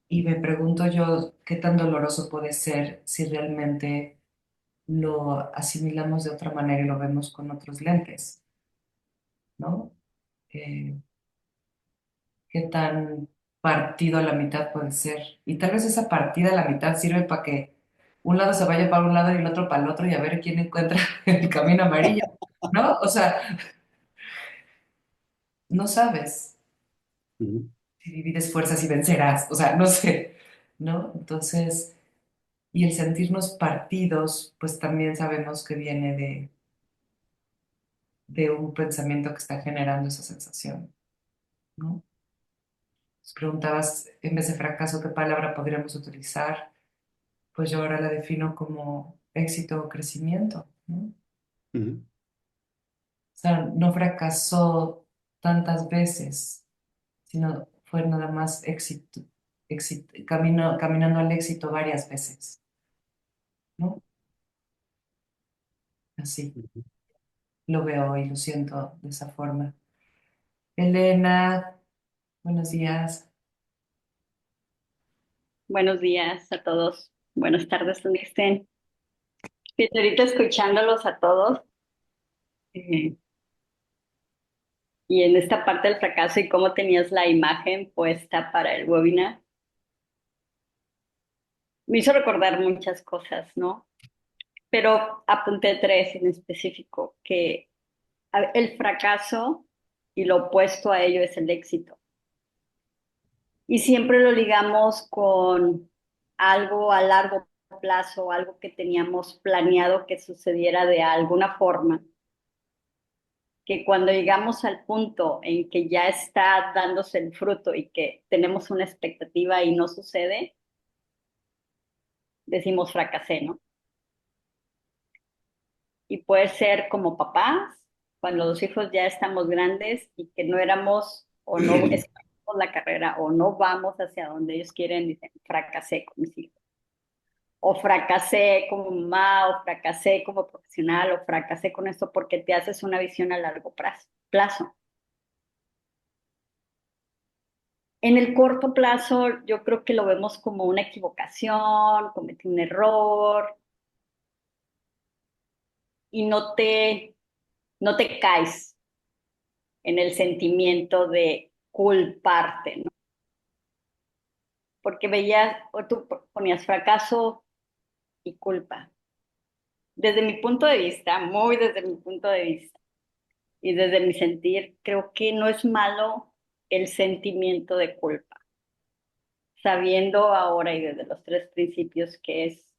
Y me pregunto yo, ¿qué tan doloroso puede ser si realmente lo asimilamos de otra manera y lo vemos con otros lentes, ¿no? Eh, ¿Qué tan partido a la mitad puede ser? Y tal vez esa partida a la mitad sirve para que un lado se vaya para un lado y el otro para el otro y a ver quién encuentra el camino amarillo, ¿no? O sea, no sabes Ujú, si divides fuerzas y vencerás, o sea, no sé, ¿no? Entonces, y el sentirnos partidos, pues también sabemos que viene de un pensamiento que está generando esa sensación, ¿no? Nos preguntabas, en vez de fracaso, ¿qué palabra podríamos utilizar? Pues yo ahora la defino como éxito o crecimiento, ¿no? O ujú, sea, no fracasó tantas veces, sino fue nada más éxito, caminando al éxito varias veces, ¿no? Así ujú. lo veo y lo siento de esa forma. Elena, buenos días. Buenos días a todos. Buenas tardes donde estén. Fíjate, ahorita escuchándolos a todos eh, y en esta parte del fracaso y cómo tenías la imagen puesta para el webinar, me hizo recordar muchas cosas, ¿no? Pero apunté tres en específico, que el fracaso y lo opuesto a ello es el éxito. Y siempre lo ligamos con algo a largo plazo, algo que teníamos planeado que sucediera de alguna forma, que cuando llegamos al punto en que ya está dándose el fruto y que tenemos una expectativa y no sucede, decimos fracasé, ¿no? Y puede ser como papás, cuando los hijos ya estamos grandes y que no éramos o no escogimos la carrera o no vamos hacia donde ellos quieren, dicen fracasé con mis hijos. O fracasé como mamá, o fracasé como profesional, o fracasé con esto porque te haces una visión a largo plazo. En el corto plazo, yo creo que lo vemos como una equivocación, cometí un error y no te caes en el sentimiento de culparte, ¿no? Porque veías, o tú ponías fracaso y culpa. Desde mi punto de vista, muy desde mi punto de vista y desde mi sentir, creo que no es malo el sentimiento de culpa, sabiendo ahora y desde los tres principios que es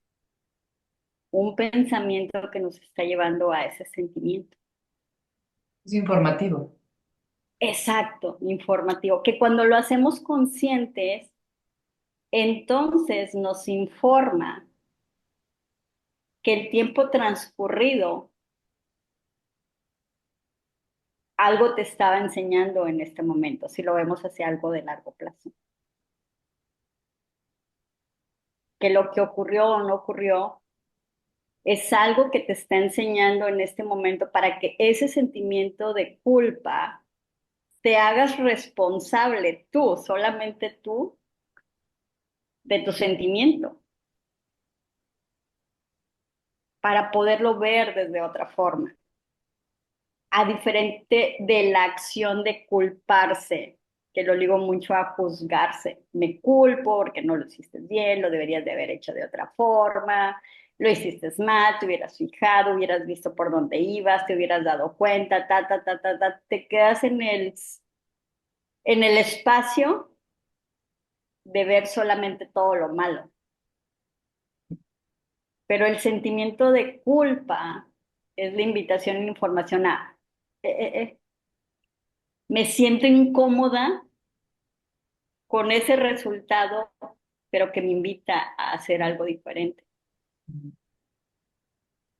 un pensamiento que nos está llevando a ese sentimiento. Es informativo. Exacto, informativo, que cuando lo hacemos conscientes, entonces nos informa que el tiempo transcurrido algo te estaba enseñando en este momento, si lo vemos hacia algo de largo plazo. Que lo que ocurrió o no ocurrió es algo que te está enseñando en este momento para que ese sentimiento de culpa te hagas responsable tú, solamente tú, de tu sentimiento, para poderlo ver desde otra forma, a diferente de la acción de culparse, que lo ligo mucho a juzgarse. Me culpo porque no lo hiciste bien, lo deberías de haber hecho de otra forma, lo hiciste mal, te hubieras fijado, hubieras visto por dónde ibas, te hubieras dado cuenta, te quedas en el espacio de ver solamente todo lo malo. Pero el sentimiento de culpa es la invitación e información a, eh, eh, eh, me siento incómoda con ese resultado, pero que me invita a hacer algo diferente.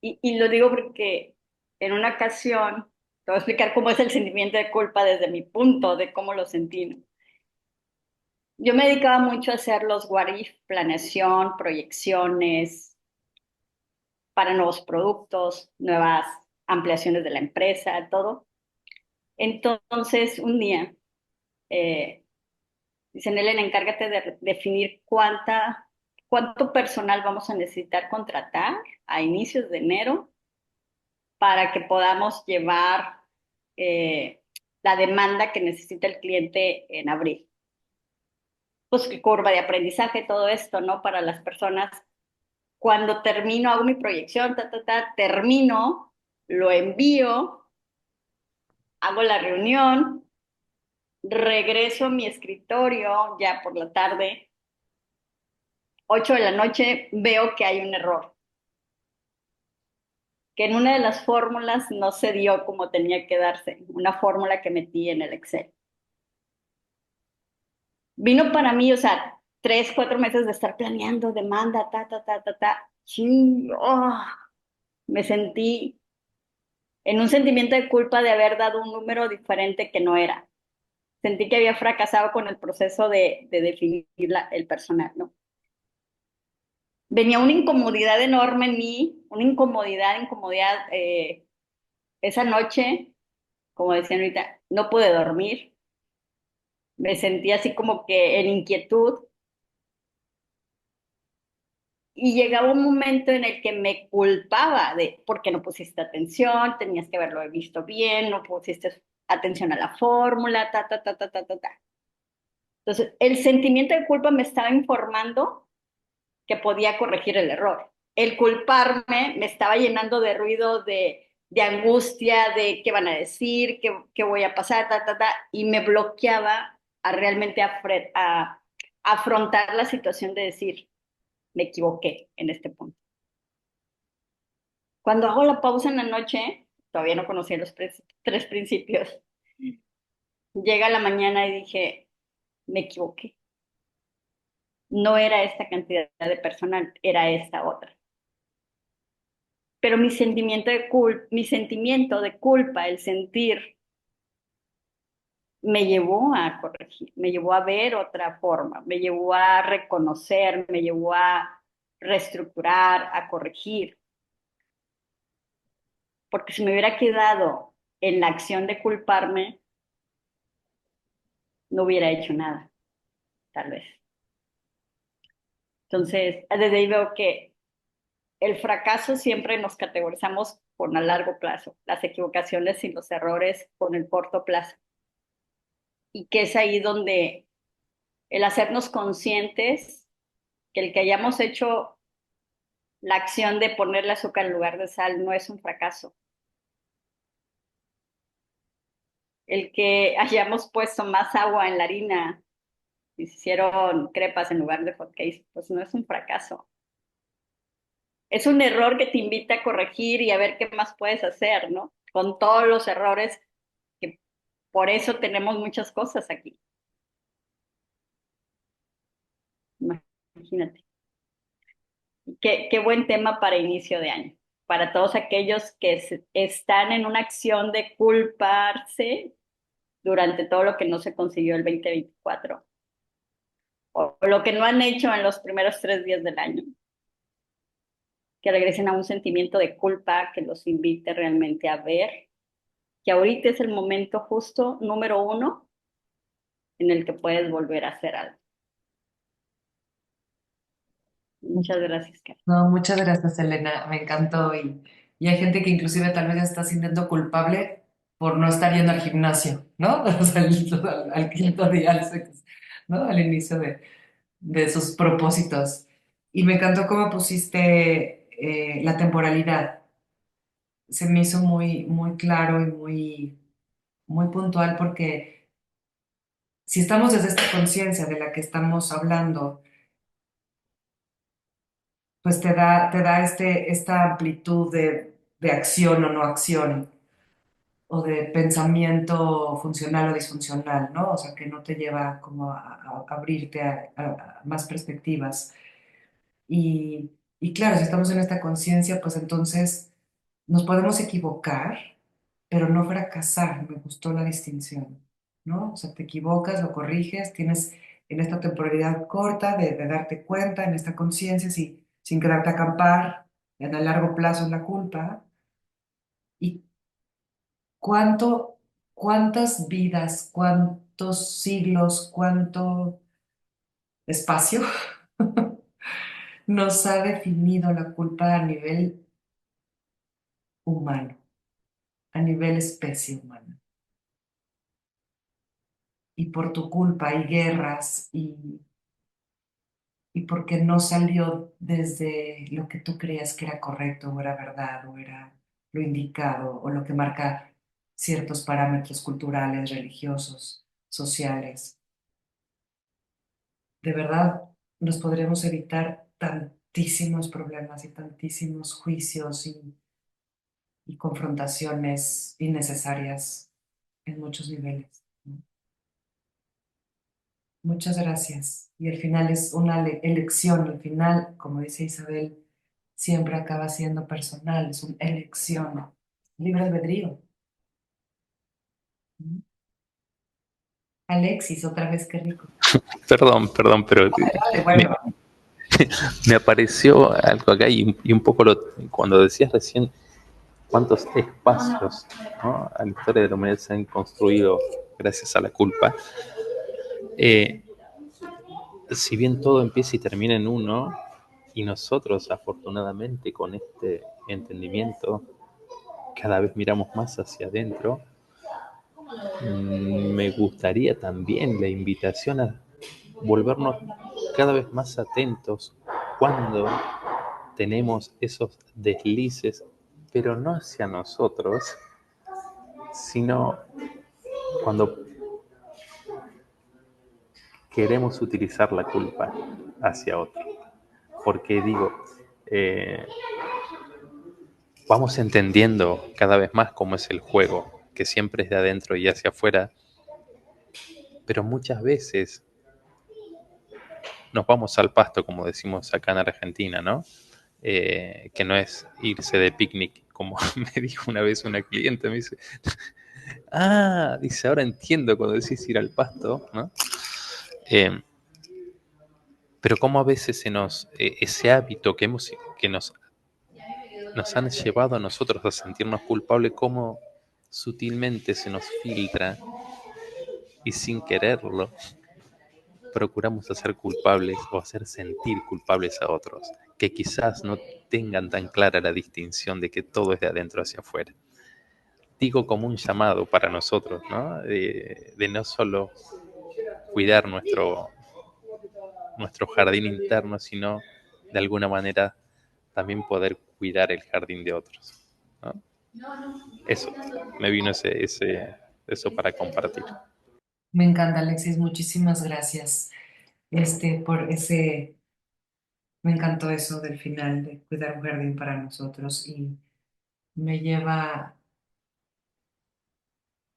Y lo digo porque en una ocasión, te voy a explicar cómo es el sentimiento de culpa desde mi punto, de cómo lo sentí, ¿no? Yo me dedicaba mucho a hacer los what if, planeación, proyecciones para nuevos productos, nuevas ampliaciones de la empresa, todo. Entonces, un día, eh, dicen, Elena, encárgate de definir cuánto personal vamos a necesitar contratar a inicios de enero para que podamos llevar la demanda que necesita el cliente en abril. Pues curva de aprendizaje, todo esto, ¿no? Para las personas. Cuando termino, hago mi proyección, termino, lo envío, hago la reunión, regreso a mi escritorio ya por la tarde, 8 de la noche, veo que hay un error, que en una de las fórmulas no se dio como tenía que darse, una fórmula que metí en el Excel. Vino para mí, o sea, 3, 4 meses de estar planeando demanda, sí, me sentí en un sentimiento de culpa de haber dado un número diferente que no era. Sentí que había fracasado con el proceso de definir el personal, ¿no? Venía una incomodidad enorme en mí, una incomodidad. Esa noche, como decían ahorita, no pude dormir. Me sentí así como que en inquietud. Y llegaba un momento en el que me culpaba de por qué no pusiste atención, tenías que haberlo visto bien, no pusiste atención a la fórmula, ta. Entonces, el sentimiento de culpa me estaba informando que podía corregir el error. El culparme me estaba llenando de ruido, de angustia, de qué van a decir, qué voy a pasar, y me bloqueaba a realmente a afrontar la situación de decir, me equivoqué en este punto. Cuando hago la pausa en la noche, todavía no conocía los 3 principios, llega la mañana y dije, me equivoqué. No era esta cantidad de personal, era esta otra. Pero mi sentimiento de culpa, el sentir, me llevó a corregir, me llevó a ver otra forma, me llevó a reconocer, me llevó a reestructurar, a corregir. Porque si me hubiera quedado en la acción de culparme, no hubiera hecho nada, tal vez. Entonces, desde ahí veo que el fracaso siempre nos categorizamos con a largo plazo, las equivocaciones y los errores con el corto plazo. Y que es ahí donde el hacernos conscientes que el que hayamos hecho la acción de ponerle azúcar en lugar de sal no es un fracaso. El que hayamos puesto más agua en la harina y se hicieron crepas en lugar de hotcakes, pues no es un fracaso. Es un error que te invita a corregir y a ver qué más puedes hacer, ¿no? Con todos los errores, que por eso tenemos muchas cosas aquí. Imagínate. Qué buen tema para inicio de año. para todos aquellos que están en una acción de culparse durante todo lo que no se consiguió el 2024 o lo que no han hecho en los primeros 3 días del año, que regresen a un sentimiento de culpa que los invite realmente a ver que ahorita es el momento justo número uno en el que puedes volver a hacer algo. Muchas gracias, Karen. No, muchas gracias, Elena, me encantó y hay gente que inclusive tal vez ya está sintiendo culpable por no estar yendo al gimnasio, ¿no? O sea, al quinto día, ¿no? Al inicio de sus propósitos. Y me encantó cómo pusiste la temporalidad. Se me hizo muy, muy claro y muy puntual porque si estamos desde esta conciencia de la que estamos hablando, pues te da esta amplitud de acción o no acción, o de pensamiento funcional o disfuncional, ¿no? O sea, que no te lleva como a abrirte a más perspectivas. Y claro, si estamos en esta conciencia, pues entonces nos podemos equivocar, pero no fracasar. Me gustó la distinción, ¿no? O sea, te equivocas, lo corriges, tienes en esta temporalidad corta de darte cuenta, en esta conciencia, sin quedarte a acampar en el largo plazo en la culpa. ¿Y cuántas vidas, cuántos siglos, cuánto espacio nos ha definido la culpa a nivel humano, a nivel especie humana? Y por tu culpa hay guerras y porque no salió desde lo que tú creías que era correcto o era verdad o era lo indicado o lo que marca ciertos parámetros culturales, religiosos, sociales. De verdad, nos podremos evitar tantísimos problemas y tantísimos juicios y confrontaciones innecesarias en muchos niveles, ¿no? Muchas gracias. Y el final es una elección. El final, como dice Isabel, siempre acaba siendo personal, es una elección. Libre albedrío. ¿Mm? Alexis, otra vez, qué rico. Perdón, pero Vale, me, bueno. me apareció algo acá y un poco cuando decías recién cuántos espacios, ¿no?, a la historia de la humanidad se han construido gracias a la culpa. Eh, si bien todo empieza y termina en uno, y nosotros afortunadamente con este entendimiento cada vez miramos más hacia adentro, me gustaría también la invitación a volvernos cada vez más atentos cuando tenemos esos deslices, pero no hacia nosotros, sino cuando queremos utilizar la culpa hacia otro. Porque digo, eh, vamos entendiendo cada vez más cómo es el juego, que siempre es de adentro y hacia afuera, pero muchas veces nos vamos al pasto, como decimos acá en Argentina, ¿no? Que no es irse de picnic, como me dijo una vez una cliente, me dice, dice, ahora entiendo cuando decís ir al pasto, ¿no? Eh, pero cómo a veces ese hábito que nos han llevado a nosotros a sentirnos culpables, cómo sutilmente se nos filtra y sin quererlo procuramos hacer culpables o hacer sentir culpables a otros, que quizás no tengan tan clara la distinción de que todo es de adentro hacia afuera. Digo como un llamado para nosotros, ¿no? De no solo cuidar nuestro jardín interno, sino de alguna manera también poder cuidar el jardín de otros, ¿no? Eso, me vino eso para compartir. Me encanta, Alexis, muchísimas gracias. Me encantó eso del final, de cuidar un jardín para nosotros y me lleva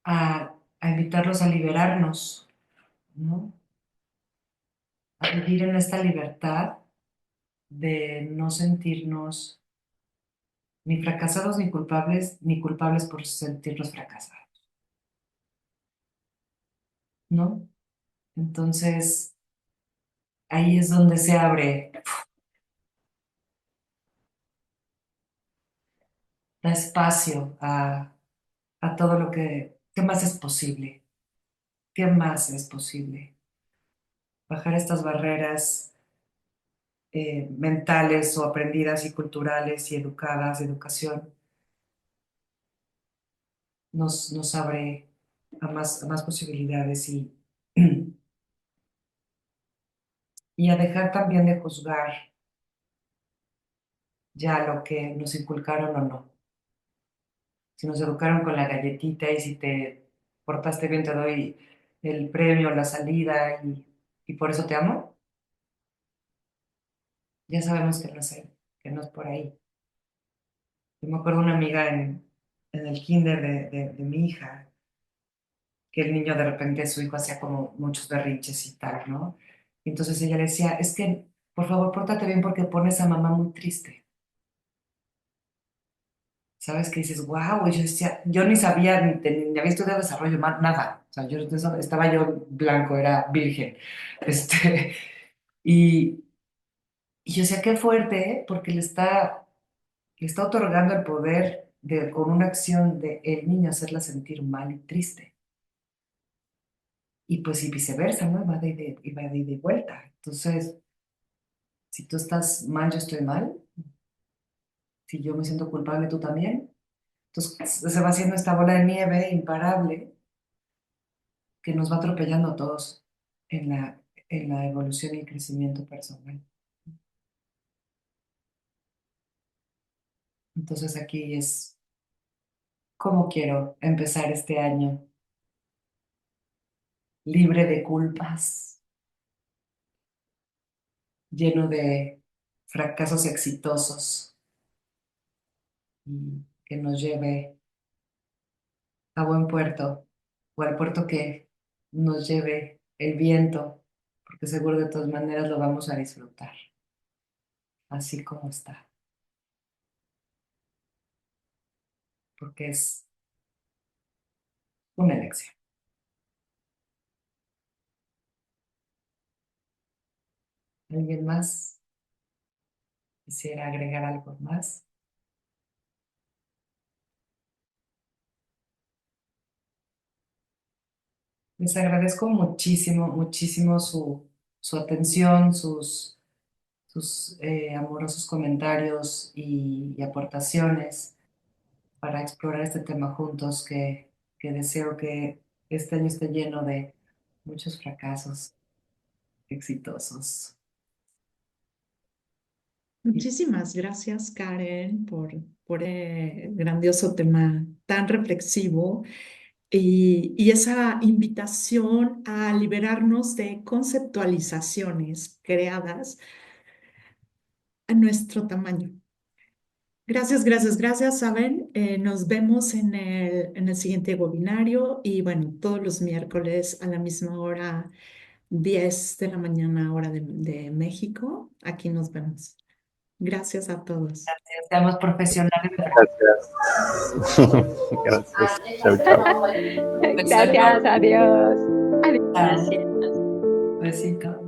a invitarlos a liberarnos, ¿no? A vivir en esta libertad de no sentirnos ni fracasados ni culpables por sentirnos fracasados, ¿no? Entonces, ahí es donde se abre, da espacio a todo lo ¿qué más es posible? ¿Qué más es posible? Bajar estas barreras mentales o aprendidas y culturales y educadas, de educación, nos abre a más posibilidades y a dejar también de juzgar ya lo que nos inculcaron o no. Si nos educaron con la galletita y si te portaste bien te doy el premio, la salida y por eso te amo, ya sabemos que no es por ahí. Yo me acuerdo de una amiga en el kinder de mi hija, que el niño de repente, su hijo hacía como muchos berrinches y tal, ¿no? Y entonces ella le decía, es que por favor pórtate bien porque pones a mamá muy triste. ¿Sabes? Que dices, wow, y yo decía, yo ni sabía, ni había estudiado desarrollo, nada. O sea, estaba yo blanco, era virgen. Este, y, y yo decía, qué fuerte, ¿eh? Porque le está otorgando el poder con una acción de el niño hacerla sentir mal y triste. Y pues y viceversa, ¿no? Va de ida y vuelta. Entonces, si tú estás mal, yo estoy mal. Si yo me siento culpable, tú también. Entonces se va haciendo esta bola de nieve imparable que nos va atropellando a todos en en la evolución y el crecimiento personal. Entonces aquí es cómo quiero empezar este año libre de culpas, lleno de fracasos exitosos y que nos lleve a buen puerto o al puerto que nos lleve el viento, porque seguro de todas maneras lo vamos a disfrutar, así como está, porque es una elección. ¿Alguien más quisiera agregar algo más? Les agradezco muchísimo, muchísimo su atención, sus amorosos comentarios y aportaciones para explorar este tema juntos que deseo que este año esté lleno de muchos fracasos exitosos. Y Muchísimas gracias, Karen, por grandioso tema tan reflexivo y esa invitación a liberarnos de conceptualizaciones creadas a nuestro tamaño. Gracias, gracias, gracias, Saben. Nos vemos en el siguiente webinario y bueno, todos los miércoles a la misma hora, 10 de la mañana, hora de México. Aquí nos vemos. Gracias a todos. seamos profesionales de Gracias. Gracias. Chau, chau. Gracias, adiós. fracaso. Gracias. Besito.